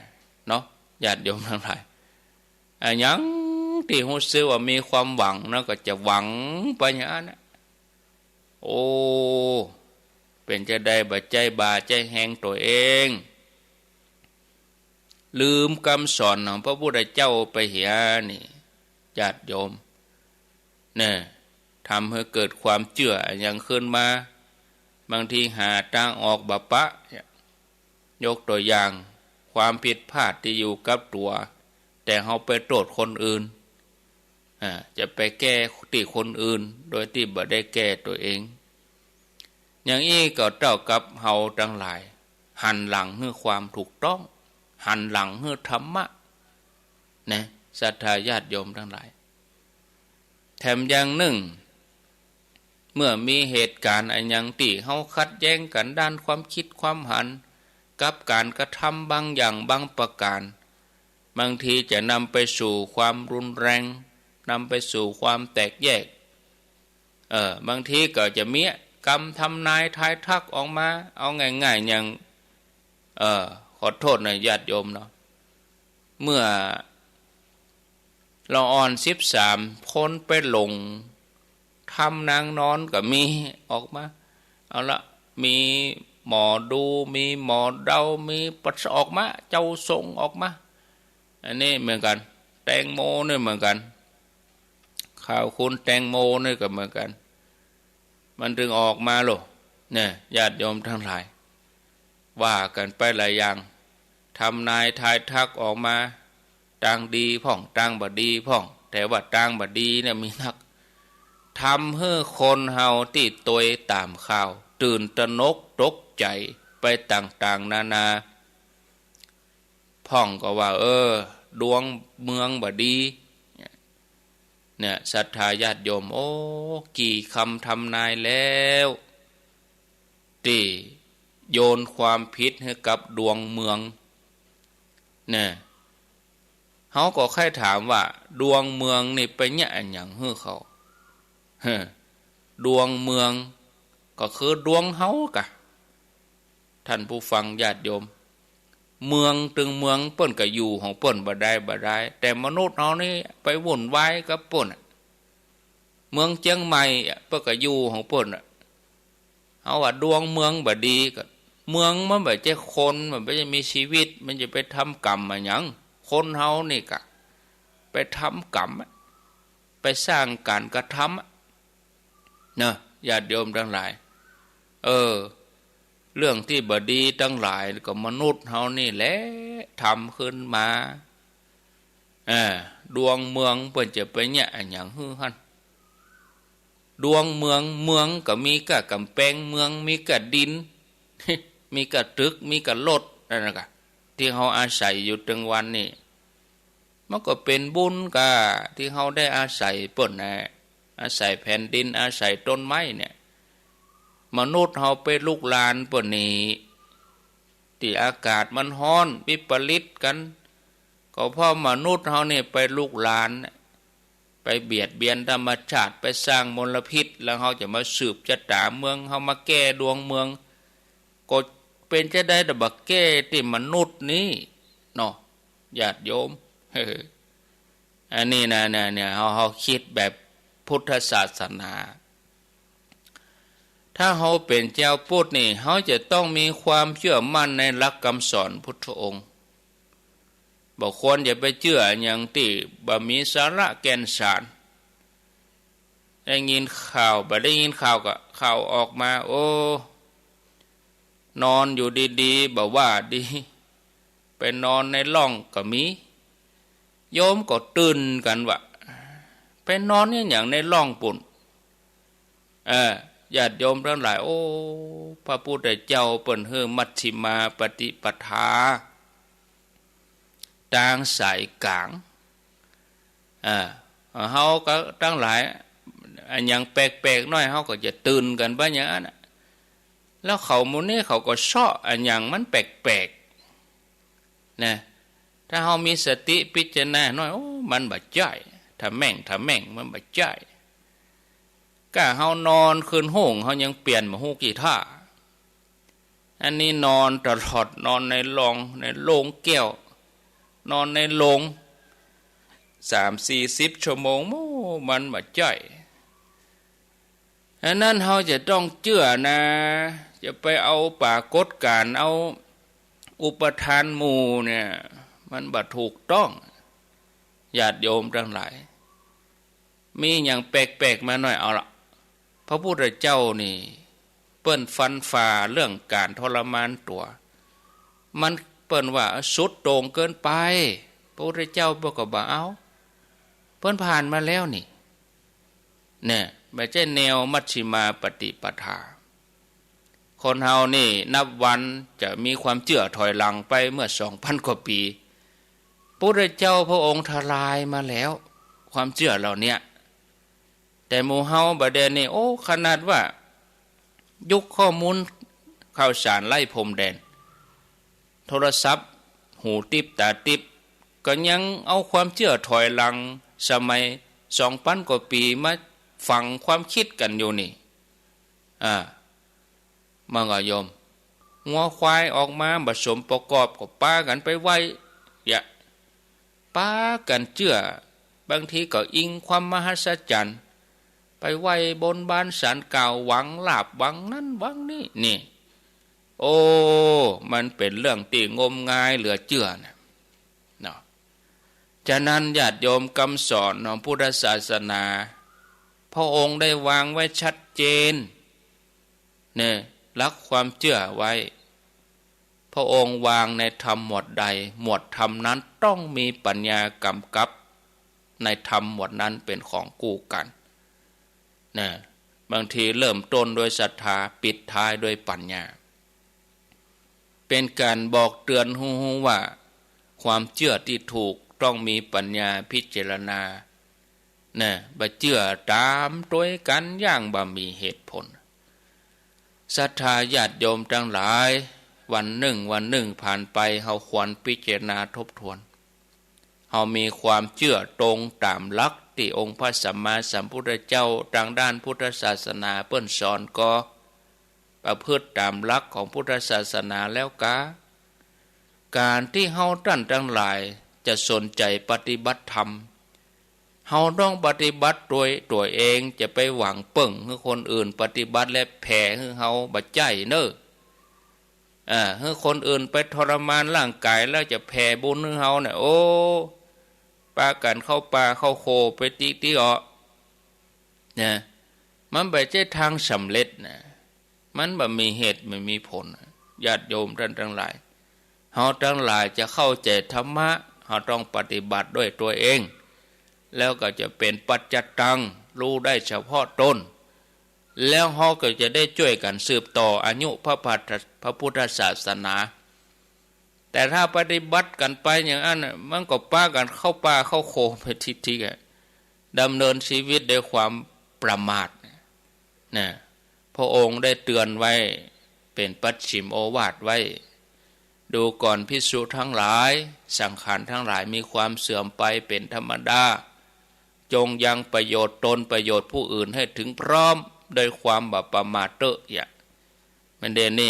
เนาะญาติโยมทั้งหลายอันยังที่รู้สึกว่ามีความหวังนะก็จะหวังไปอย่างนั้นนะโอ้เป็นจะได้บ่ใจบาใจแหงตัวเองลืมคำสอนของพระพุทธเจ้าไปเหียนี่ญาติโยมเนี่ยทำให้เกิดความเชื่ออย่างขึ้นมาบางทีหาทางออกบะปะยกตัวอย่างความผิดพลาดที่อยู่กับตัวแต่เราไปโทษคนอื่นจะไปแก้ที่คนอื่นโดยที่บ่ได้แก้ตัวเองอย่างนี้ก็เท่ากับเฮาทั้งหลายหันหลังให้ความถูกต้องหันหลังให้ธรรมะนะศรัทธาญาติโยมทั้งหลายแถมอย่างหนึ่งเมื่อมีเหตุการณ์อันยังที่เฮาขัดแย้งกันด้านความคิดความหันกับการกระทำบางอย่างบางประการบางทีจะนำไปสู่ความรุนแรงนำไปสู่ความแตกแยกบางทีก็จะมีกรรมทำนายทายทักออกมาเอาง่ายๆอย่างขอโทษนะญาติโยมเนาะเมื่อละอ่อน13คนไปหลงทำนางนอนก็มีออกมาเอาละมีหมอดูมีหมอเดามีปัสออกมาเจ้าทรงออกมาอันนี้เหมือนกันแตงโมนี่เหมือนกันข่าวคุณแตงโมนี่ก็เหมือนกันมันถึงออกมาหรอเนี่ยญาติโยมทั้งหลายว่ากันไปหลายอย่างทำนายทายทักออกมาต่างดีพ่องต่างบ่ดีพ่องแต่ว่าต่างบ่ดีเนี่ยมีนักทำให้คนเฮาที่ตัวตามข่าวตื่นตระหนกตกใจไปต่างๆนานาพ่องก็ว่า ดวงเมืองบ่ดีเนี่ยศรัทธาญาติโยมโอ้กี่คำทำนายแล้วที่โยนความผิดให้กับดวงเมืองเนี่ยเขาก็แค่ถามว่าดวงเมืองนี่ไปเนี่ยอันอย่างฮือเขาดวงเมืองก็คือดวงเฮากะท่านผู้ฟังญาติโยมเมืองตึงเมืองเปิ้นก็อยู่ของเปิ้นบ่ได้แต่มนุษย์เฮานี่ไปวุ่นวายกับเปิ้นเมืองเชียงใหม่เปิ้นก็อยู่ของเปิ้นเฮาว่าดวงเมืองบ่ดีก็เมืองมันบ่ใช่คนมันบ่ใช่มีชีวิตมันจะไปทำกรรมมาหยังคนเฮานี่ก็ไปทำกรรมไปสร้างการกระทำนะญาติโยมทั้งหลายเรื่องที่บดีทั้งหลายก็มนุษย์เฮานี่แหละทำขึ้นมาดวงเมืองเพิ่นจะไปเนี่ยอันหยังฮือหั่นดวงเมืองก็มีกะกำแพงเมืองมีกะดิน มีกะตึกมีกะรถนั่นน่ะกะที่เฮาอาศัยอยู่ถึงวันนี้มันก็เป็นบุญกะที่เฮาได้อาศัยเปิ้นอาศัยแผ่นดินอาศัยต้นไม้เนี่ยมนุษย์เฮาไปลูกหลานเปิ้นนี่ที่อากาศมันร้อนวิปริตกันก็เพราะมนุษย์เฮานี่ไปลูกหลานไปเบียดเบียนธรรมชาติไปสร้างมลพิษแล้วเฮาจะมาสืบชะตาเมืองเฮามาแก้ดวงเมืองก็เป็นจะได้แต่บักแก้ที่มนุษย์นี้เนาะญาติโยมอันนี้นะเนี่ยเฮาคิดแบบพุทธศาสนาถ้าเฮาเป็นเจ้าพุทธนี่เฮาจะต้องมีความเชื่อมั่นในหลักคำสอนพุทธองค์บ่ควรอย่าไปเชื่ออย่างที่บ่มีสาระแก่นสารได้ยินข่าวบ่ได้ยินข่าวก็ข่าวออกมาโอ้นอนอยู่ดีๆบ่ว่าดีไปนอนในร่องก็มีโยมก็ตื่นกันว่าไปนอนเนี่ยอย่างในร่องปุ่นญาติโยมทั้งหลายโอ้พระพุทธเจ้าเปิ้นเฮือมัชฌิมาปฏิปทาทางสายกลางเฮาก็ทั้งหลายอันอย่างแปลกๆน้อยเฮาก็จะตื่นกันบ่อย่างนั้นแล้วเขาหมู่นี้เขาก็เซาะอันอย่างมันแปลกๆนะถ้าเฮามีสติพิจารณาน้อยโอ้มันบ่ใช่ถ้าแม่งมันบ่ใช่ก็เฮานอนคืนห้องเฮายังเปลี่ยนมาฮู้กี่ท่าอันนี้นอนตลอดนอนในโรงแก้วนอนในโรง3-40 ชั่วโมงมันบ่จ่อยอันนั้นเฮาจะต้องเชื่อนะจะไปเอาปากฏการเอาอุปทานหมู่เนี่ยมันบ่ถูกต้องญาติโยมทั้งหลายมีอย่างแปลกๆมาหน่อยเอาล่ะพระพุทธเจ้านี่เปิ้นฟันฝ่าเรื่องการทรมานตัวมันเปิ้นว่าสุดโต่งเกินไปพระพุทธเจ้าบอกก็บ่เอาเปิ้นผ่านมาแล้วนี่เนี่ยไม่ใช่แนวมัชฌิมาปฏิปทาคนเฮานี่นับวันจะมีความเชื่อถอยหลังไปเมื่อ 2,000 กว่าปีพระพุทธเจ้าพระองค์ทลายมาแล้วความเชื่อเหล่านี้แต่หมู่เฮาบัดเดี๋ยวนี้โอ้ขนาดว่ายุคข้อมูลข่าวสารไล่พรมแดนโทรศัพท์หูติบตาติบก็ยังเอาความเชื่อถอยหลังสมัย 2,000 กว่าปีมาฝังความคิดกันอยู่นี่มันก็โยมงัวควายออกมาผสมประกอบก็ป้ากันไปไว้ป้ากันเชื่อบางทีก็อิงความมหัศจรรย์ไปไว้บนบานศาลเก่าหวังลาภหวังนั้นหวังนี้นี่โอ้มันเป็นเรื่องที่งมงายเหลือเชื่อนะเนาะฉะนั้นญาติโยมคำสอนของพุทธศาสนาพระองค์ได้วางไว้ชัดเจนเนี่ยหลักความเชื่อไว้พระองค์วางในธรรมหมวดใดหมวดธรรมนั้นต้องมีปัญญากำกับในธรรมหมวดนั้นเป็นของคู่กันนะบางทีเริ่มต้นโดยศรัทธาปิดท้ายด้วยปัญญาเป็นการบอกเตือนหูว่าความเชื่อที่ถูก ต้องมีปัญญาพิจารณานะบ่เชื่อตามตัวกันอย่างบ่มีเหตุผลศรัทธาญาติโยมทั้งหลายวันหนึ่งผ่านไปเฮาควรพิจารณาทบทวนเฮามีความเชื่อตรงตามหลักที่องค์พระสัมมาสัมพุทธเจ้าทางด้านพุทธศาสนาเปิ้นสอนก็ประพฤติตามหลักของพุทธศาสนาแล้วการที่เฮาท่านทั้งหลายจะสนใจปฏิบัติธรรมเฮาต้องปฏิบัติโดยตัวเองจะไปหวังเปิ่งให้คนอื่นปฏิบัติและแผ่ให้เฮาบ่ใจเน้อให้คนอื่นไปทรมานร่างกายแล้วจะแผ่บุญให้เฮาเนี่ยโอ้ปากันเข้าป่าเข้าโคไปติอเนี่ยมันบ่ใช่ทางสำเร็จนะมันบ่มีเหตุไม่มีผลญาติโยมท่านทั้งหลายเฮาทั้งหลายจะเข้าใจธรรมะเฮาต้องปฏิบัติด้วยตัวเองแล้วก็จะเป็นปัจจตังรู้ได้เฉพาะตนแล้วเฮาก็จะได้ช่วยกันสืบต่ออายุพระพุทธศาสนาแต่ถ้าปฏิบัติกันไปอย่างนั้นมันก็ป้ากันเข้าป่าเข้าโคไปทิๆดำเนินชีวิตด้วยความประมาทนะพระองค์ได้เตือนไว้เป็นปัจฉิมโอวาทไว้ดูก่อนภิกษุทั้งหลายสังขารทั้งหลายมีความเสื่อมไปเป็นธรรมดาจงยังประโยชน์ตนประโยชน์ผู้อื่นให้ถึงพร้อมโดยความบ่ประมาทอย่ามันเด่นนี่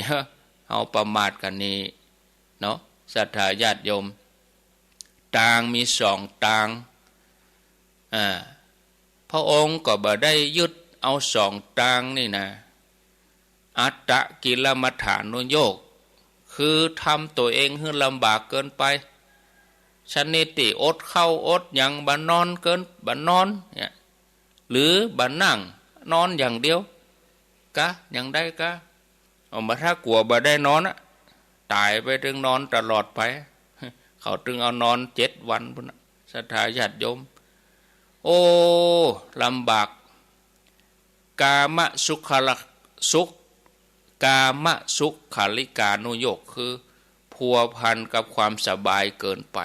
เอาประมาทกันนี้เนาะศรัทธาญาติโยมต่างมีสองต่างพระองค์ก็บ่ได้ยึดเอาสองต่างนี่นะอัตตกิลมัฏฐานุโยคคือทำตัวเองให้ลำบากเกินไปชนิดที่อดเข้าอดยังบ่นอนเกินบ่นอนเนี่ยหรือบ่นั่งนอนอย่างเดียวกะยังได้กะเอามาถ้ากลัวบ่ได้นอนอะตายไปถึงนอนตลอดไปเขาถึงเอานอน7 วันพุ่นศรัทธาญาติโยมโอ้ลำบากกามสุขลักสุขกามสุขขัลิกานุโยคคือพัวพันกับความสบายเกินไป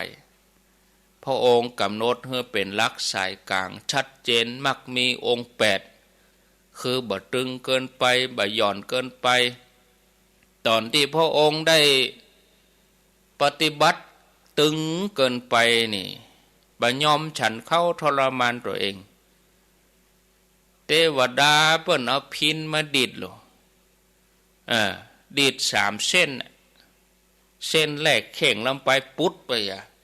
พระองค์กำหนดให้เป็นหลักสายกลางชัดเจนมักมีองค์8คือบ่ตึงเกินไปบ่หย่อนเกินไปตอนที่พระองค์ได้ปฏิบัติตึงเกินไปนี่บ่ยอมฉันเข้าทรมานตัวเองเทวดาเปิ้นเอาพินมาดิดหรอดีด3 เส้นเส้นแรกเข่งลำไปปุ๊ดไป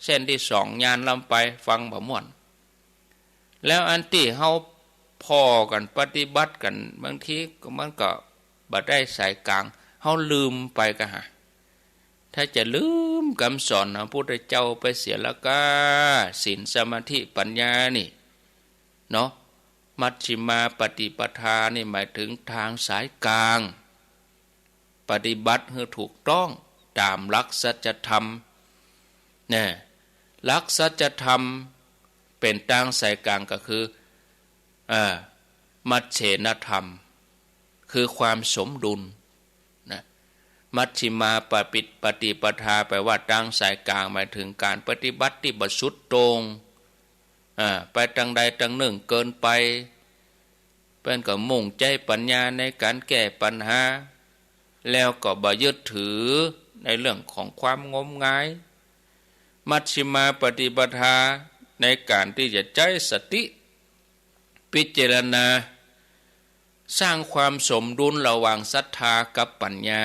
เส้นที่2ยานลำไปฟังบ่ม่วนแล้วอันที่เฮาพอกันปฏิบัติกันบางทีมันก็บ่ได้สายกลางเฮาลืมไปกะฮะถ้าจะลืมคำสอนของพระพุทธเจ้าไปเสียแล้วก็ศีลสมาธิปัญญานี่เนาะมัชฌิมาปฏิปทานี่หมายถึงทางสายกลางปฏิบัติให้ถูกต้องตามหลักสัจธรรมเนี่ยหลักสัจธรรมเป็นทางสายกลางก็คือมัชเฉนธรรมคือความสมดุลนะมัชฌิมาปฏิปทาแปลว่าทางสายกลางหมายถึงการปฏิบัติที่บ่สุดโต่งไปทางใดทางหนึ่งเกินไปเป็นก็มุ่งใจปัญญาในการแก้ปัญหาแล้วก็บ่ยึดถือในเรื่องของความงมงายมัชฌิมาปฏิปทาในการที่จะใช้สติพิจารณาสร้างความสมดุลระหว่างศรัทธากับปัญญา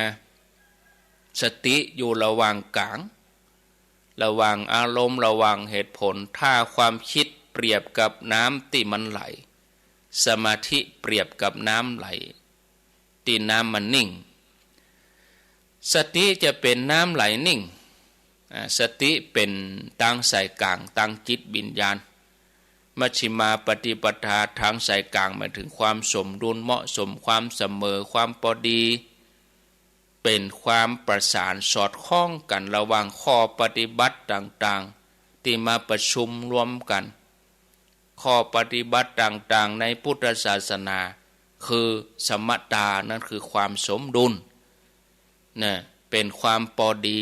สติอยู่ระหว่างกลางระหว่างอารมณ์ระหว่างเหตุผลถ้าความคิดเปรียบกับน้ำที่มันไหลสมาธิเปรียบกับน้ำไหลที่น้ำมันนิ่งสติจะเป็นน้ำไหลนิ่งสติเป็นทางสายกลางทางจิตวิญญาณมัชฌิมาปฏิปทาทางสายกลางหมายถึงความสมดุลเหมาะสมความเสมอความพอดีเป็นความประสานสอดคล้องกันระหว่างข้อปฏิบัติต่างๆที่มาประชุมรวมกันข้อปฏิบัติต่างๆในพุทธศาสนาคือสมถะนั่นคือความสมดุลนะเป็นความพอดี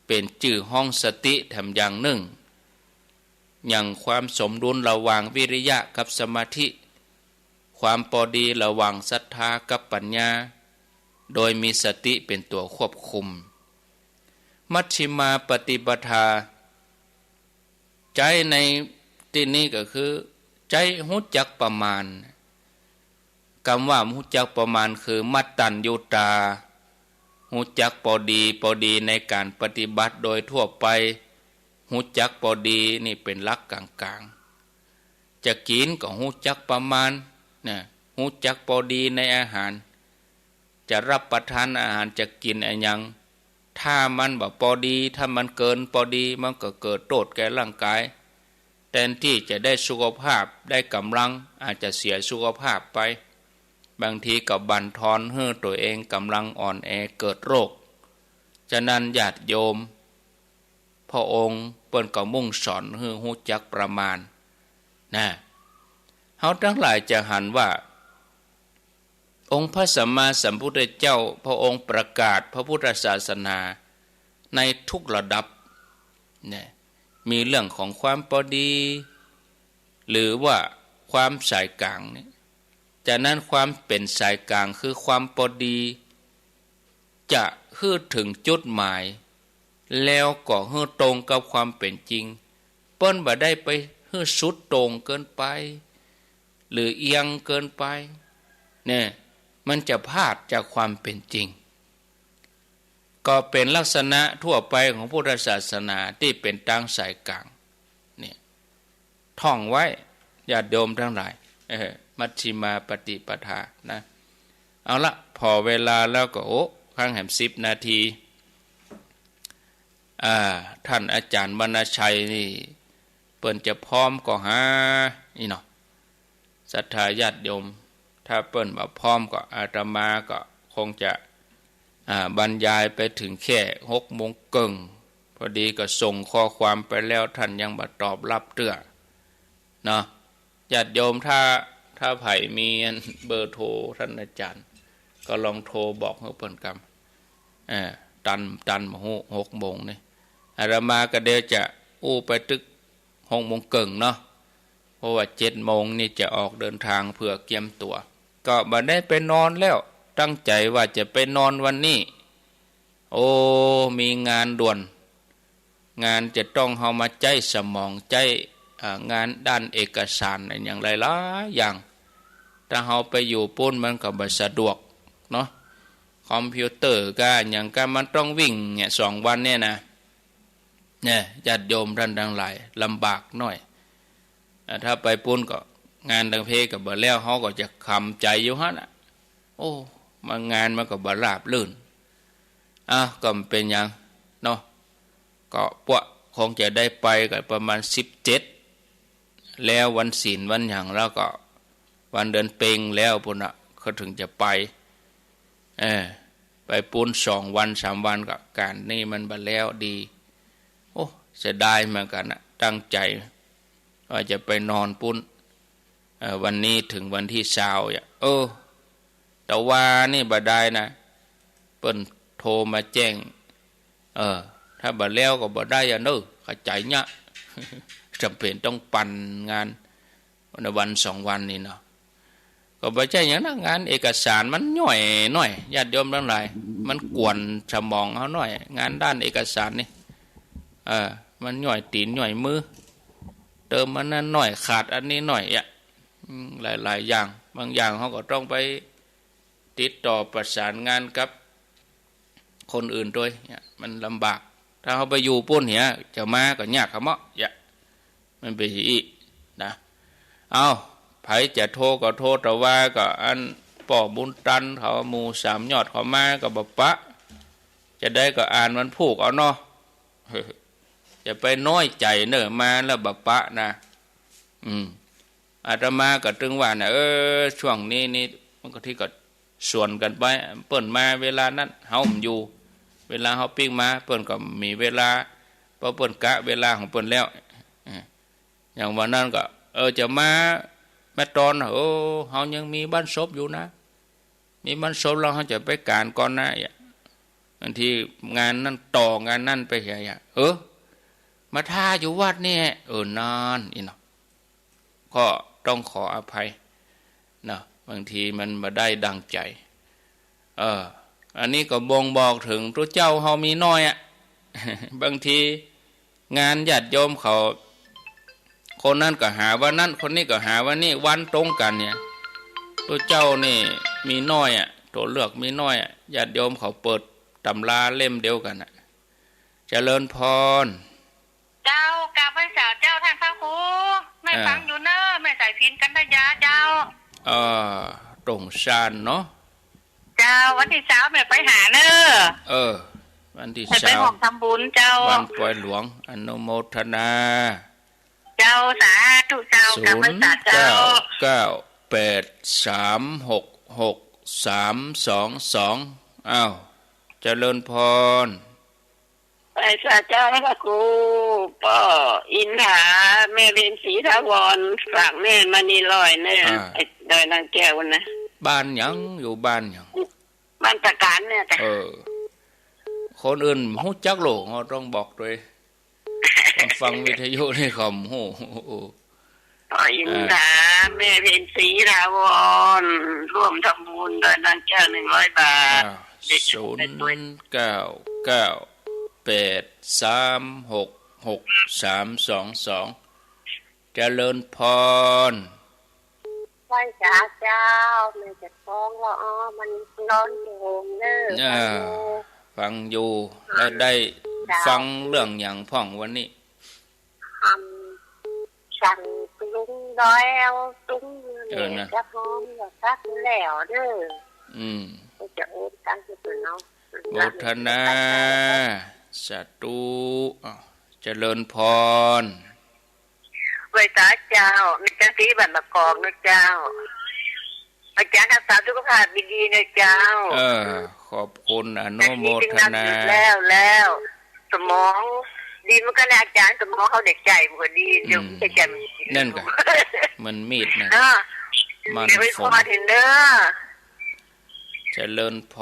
เป็นชื่อห้องสติแถมอย่างหนึ่ง อย่างความสมดุลระหว่างวิริยะกับสมาธิความพอดีระหว่างศรัทธากับปัญญาโดยมีสติเป็นตัวควบคุมมัชฌิมาปฏิปทาใจในที่นี้ก็คือใจรู้จักประมาณคำว่ารู้จักประมาณคือมัตตัญญูตารู้จักพอดีในการปฏิบัติโดยทั่วไปรู้จักพอดีนี่เป็นหลักกลางๆจะกินก็รู้จักประมาณนะรู้จักพอดีในอาหารจะรับประทานอาหารจะกินอะไรยังถ้ามันแบบพอดีถ้ามันเกินพอดีมันก็เกิดโทษแก่ร่างกายแทนที่จะได้สุขภาพได้กำลังอาจจะเสียสุขภาพไปบางทีก็บั่นทอนให้ตัวเองกำลังอ่อนแอเกิดโรคฉะนั้นญาติโยมพระองค์เปิ้นก็มุ่งสอนให้รู้จักประมาณนะเฮาทั้งหลายจะหันว่าองค์พระสัมมาสัมพุทธเจ้าพระองค์ประกาศพระพุทธศาสนาในทุกระดับเนี่ยมีเรื่องของความพอดีหรือว่าความสายกลางเนี่ยจากนั้นความเป็นสายกลางคือความพอดีจะฮื้อถึงจุดหมายแล้วก็ฮื้อตรงกับความเป็นจริงเปิ้นบ่ได้ไปฮื้อสุดตรงเกินไปหรือเอียงเกินไปเนี่ยมันจะพลาดจากความเป็นจริงก็เป็นลักษณะทั่วไปของพุทธศาสนาที่เป็นทางสายกลางเนี่ยท่องไว้ญาติโยมทั้งหลายมัชฌิมาปฏิปทานะเอาละพอเวลาแล้วก็ข้างแหม10 นาทีท่านอาจารย์วรรณชัยนี่เปิ้นจะพร้อมก็หานี่เนาะศรัทธาญาติโยมถ้าเปิ้นว่าพร้อมก็อาตมาก็คงจะบรรยายไปถึงแค่18:30พอดีก็ส่งข้อความไปแล้วท่านยังบ่ตอบรับเตื้อเนาะญาติโยมถ้าไผมีเบอร์โทรท่านอาจารย์ก็ลองโทรบอกให้เปิ้นกำตันมา18:00นี่อาตมาก็เดี๋ยวจะไปตึก18:30เนาะเพราะว่า7:00นี่จะออกเดินทางเพื่อเตรียมตัวก็บ่ได้ไปนอนแล้วตั้งใจว่าจะไปนอนวันนี้มีงานด่วนงานจะต้องเฮามาใจสมองใจงานด้านเอกสารอย่างหลายๆอย่างถ้าเฮาไปอยู่ปุ้นมันก็บ่สะดวกเนาะคอมพิวเตอร์ก็อย่างก็มันต้องวิ่งเนี่ย2 วันเนี่ยนะเนี่ยญาติโยมท่านทั้งหลายลำบากหน่อยถ้าไปปุ้นก็งานทางเพศก็บ่แล้วเฮาก็จะคำใจอยู่หั่นน่ะมางานมันก็บ่ราบรื่นก็เป็นหยังเนาะก็พวกคงจะได้ไปก็ประมาณ17แล้ววันศีลวันหยังแล้วก็วันเดือนเพ็งแล้วพุ่นน่ะเขาถึงจะไปไปปุ้น2 วัน 3 วันก็การนี่มันบ่แล้วดีเสียดายเหมือนกันนะตั้งใจว่าจะไปนอนปุ้นวันนี้ถึงวันที่20แต่ว่านี่บ่ได้นะเปิ้นโทรมาแจ้งถ้าบ่แล้วก็บ่ได้เข้าใจเนี่ยจำเป็นต้องปั่นงานวัน 2 วันนี่เนาะก็บ่ใช่หยังนะงานเอกสารมันย่อยหน่อยญาติโยมทั้งหลายมันกวนสมองเฮาหน่อยงานด้านเอกสารนี่มันย่อยตีนย่อยมือเติมมันนั้นหน่อยขาดอันนี้หน่อยหลายอย่างบางอย่างเขาก็ต้องไปติดต่อประสานงานกับคนอื่นด้วยมันลำบากถ้าเขาไปอยู่ปุ้นเหี้ยจะมาก็ยากขะเมาะมันเป็นอีนะเอาไผจะโทรก็โทรแต่ว่าก็อันป่อบุญตันเขาหมู่3 ยอดเขามาก็บ่ปะจะได้ก็อ่านมันผูกเอาเนาะจะไปน้อยใจเนอะมาแล้วบ่ปะนะอาตมาก็ตึงว่านะช่วงนี้นี่มันก็ที่ก็ส่วนกันไปเปิ้นมาเวลานั้นเฮาอยู่เวลาเฮาปิ้งมาเปิ้นก็มีเวลาเพราะเปิ้นกะเวลาของเปิ้นแล้วอย่างวันนั้นก็จะมาตอนเฮายังมีบ้านศพอยู่นะมีบ้านศพแล้วเฮาจะไปการก่อนนะบางทีงานนั้นต่องานนั้นไปเหี้ย มาท่าอยู่วัดเนี่ยนานอีเนาะก็ต้องขออภัยนะบางทีมันมาได้ดังใจอันนี้ก็บ่งบอกถึงตัวเจ้าเฮามีน้อยอ่ะ บางทีงานญาติโยมเขาคนนั้นก็หาว่านั้นคนนี้ก็หาว่านี่วันตรงกันเนี่ยตัวเจ้านี่มีน้อยอ่ะตัวเลือกมีน้อยอ่ะญาติโยมเขาเปิดตำราเล่มเดียวกันอ่ะเจริญพรเจ้ากราบไหว้สาวเจ้าท่านพระครูไม่ฟังอยู่เนอะไม่ใส่พินกันทยาเจ้าตรงชานเนาะเจ้าวันที่เช้าแม่ไปหาเนอะวันที่เช้าไปห้องทำบุญเจ้าวันปล่อยหลวงอนุโมทนาเจ้าสาธุเจ้ากราบไหว้สาวเจ้า0987366322อ้าวเจริญพรไปสาเจ้าพระครูป้ออินถาแม่เรียนศรีถาวรฝากแม่มณีลอยเนี่ยโดยนางแก้วนะบ้านหยังอยู่บ้านหยังบ้านตะการเนี่ยแต่คนอื่นฮู้จักโลกเราต้องบอกด้วยฟังวิทยุนี่ขำฮู้อินถาแม่เรียนศรีถาวรร่วมทำบุญโดยนางแก้ว100 บาท0998366322เจริญพรไหว้จ้าเจ้าแม่จะฟ้องว่ามันร้อนโหมเด้อฟังอยู่แล้วได้ฟังเรื่องอย่างพ่องวันนี้สั่งลุงด้อยเอาตุ้งเนี่ยจะพร้อมจะซักแล้วเด้อจะโอนกันสุดเนาะโมทนาสาธุเจริญพรไหว้ตาเจ้ามีเจ้าที่บัตรประกอบนะเจ้าอาจารย์รักษาสุขภาพดีๆนะเจ้าขอบคุณอนุโมทนาแล้วสมองดีมันก็อาจารย์สมองเขาเด็กใจมันดีเดี๋ยวใจใจนั่นก็มันมีดนะมันฝนเด้อเจริญพ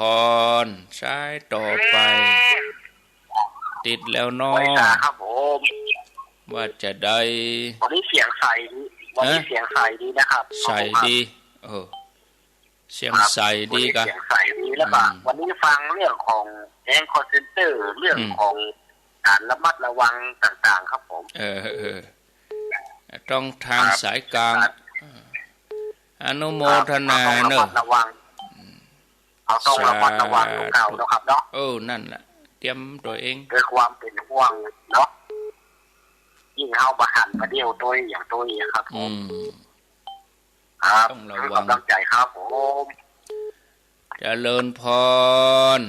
รใช้ต่อไปติดแล้วน้องครับผมว่าจะได้วันนี้เสียงใสดีนะครับใสดีเสียงใสดีกันเสียงใสดีแล้วก็วันนี้ฟังเรื่องของแอนคอนเซนเตอร์เรื่องของการระมัดระวังต่างๆครับผมต้องทางสายกลางอนุโมทนาเนอะต้องระมัดระวังลูกเก่าเนาะครับเนาะนั่นแหละเตรียมตัวเองด้วยความเป็นห่วงเนาะยิ่งเอาประหันมาเดียวตัวอย่างตัวนี้ครับต้องระวังกำลังใจครับผมเจริญพร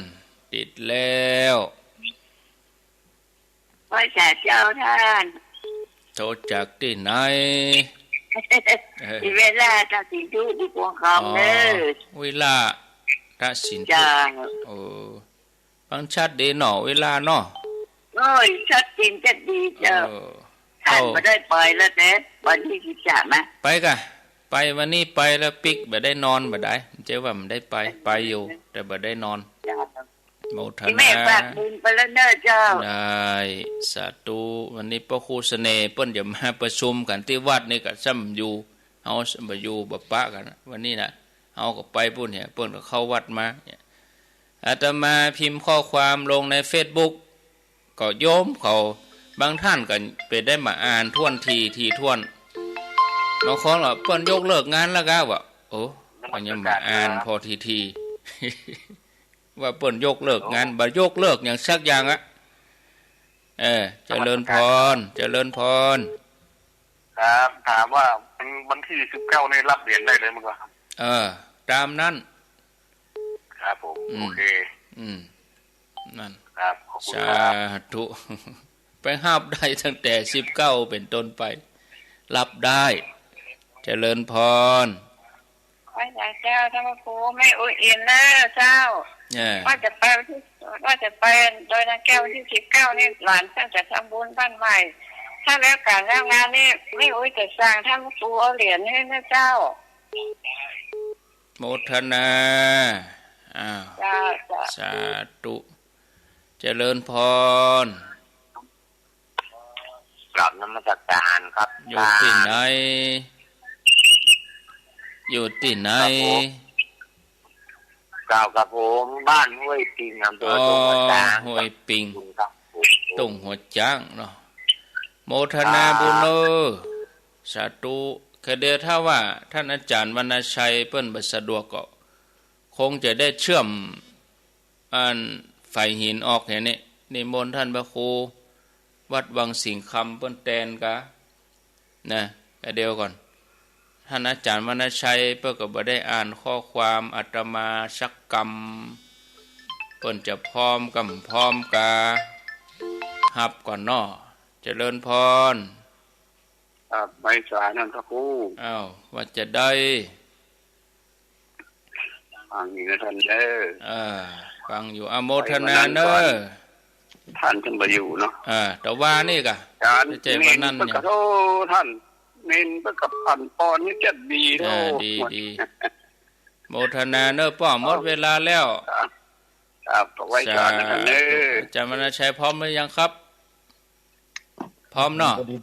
ติดแล้วไหว้เจ้าท่านโทรจากที่ไหนเวลาตัดสินทุกที่พวงคำเวลาตัดสินทุฟังชัดดีหน่อเวลาเนาะชัดจริงชัดดีเจ้าท่านมาได้ไปแล้วแต่วันที่13นะไปกะไปวันนี้ไปแล้วปิกบ่ได้นอนบ่ได้เจ้าว่ามันได้ไปอยู่แต่บ่ได้นอนโมทนาแม่ฝากบุญไปแล้วเนอะเจ้าได้สาธุวันนี้พระครูเสน่ห์เปิ้นจะมาประชุมกันที่วัดนี่ก็ซ้ำอยู่เฮาบ่อยู่บ่ปะกันวันนี้น่ะเฮาก็ไปพุ่นเนี่ยเปิ้นก็เข้าวัดมาอาตมาพิมพ์ข้อความลงใน Facebook ก็โยมเขาบางท่านก็ไปได้มาอ่านท่วนทีท่วนบางคนว่าเปิ้นยกเลิกงานแล้วก็ว่าก็ยังมาอ่านพอทีว่าเปิ้นยกเลิกงานบ่ยกเลิกอย่างสักอย่างเจริญพรครับถามว่าวันที่19นี่รับเหรียญได้เลยมั้งครับตามนั้นครับผมโอเคนั่นครับขอบคุณสาธุไปห้าบได้ตั้งแต่19เป็นต้นไปรับได้เจริญพรไหว้เจ้าท่านพระครูไม่อุ่นอินนะเจ้าว่าจะไปโดยนางแก้วที่19นี่หลานท่านจะทำบุญบ้านใหม่ถ้าแล้วการแล้วงานนี่ไม่อุ่นจะสร้างท่านพระครูเอาเหรียญให้นะเจ้าโมทนาสาธุเจริญพร กราบนมัสการครับอยู่ที่ไหนอยู่ที่ไหนกล่าวกับผมบ้านห้วยปิงอำเภอตุงหัวช้างห้วยปิงตุงหัวช้างเนาะโมทนาบุญสาธุคือเดียวถ้าว่าท่านอาจารย์วรรณชัยเปิ้นบ่สะดวกก็คงจะได้เชื่อมอันไฟหินออกอย่างนี้นิมนต์ท่านพระครูวัดวังสิงห์คำเปิ้นแตนกะนะก็เดียวก่อนท่านอาจารย์วรรณชัยเปิ้นก็บ่ได้อ่านข้อความอาตมาสักกรรมเปิ้นจะพร้อมกำพร้อมกาฮับก่อนเนาะเจริญพรไม่สายนั่นพระครูอ้าวว่าจะได้ฟังอยู่นะท่านเด้อฟังอยู่อโมทนาเด้อท่านท่านบ่อยู่เนาะแต่ว่านี่กะเจ้าวันนั้นเนี่ยโทษท่านเน้นเพื่อกับพันปอนนี่จะดีโทษดีโมทนาเด้อป้อหมดเวลาแล้วครับไว้ก่อนนะท่านเด้อจะมนาชัยพร้อมหรือยังครับพร้อมเนาะพอดี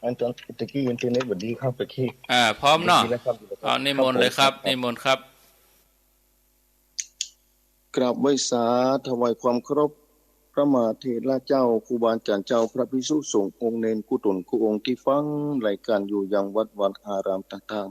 อันตะกี้อินเทอร์เน็ตสวัสดีครับตะกี้พร้อมเนาะเอานิมนต์เลยครับนิมนต์ครับกราบไหว้สาถวายความเคารพพระมหาเถระเจ้าครูบาอาจารย์เจ้าพระภิกษุสงฆ์องค์เณรกุศลคู่องค์ที่ฟังรายการอยู่ยังวัดวาอารามต่างๆ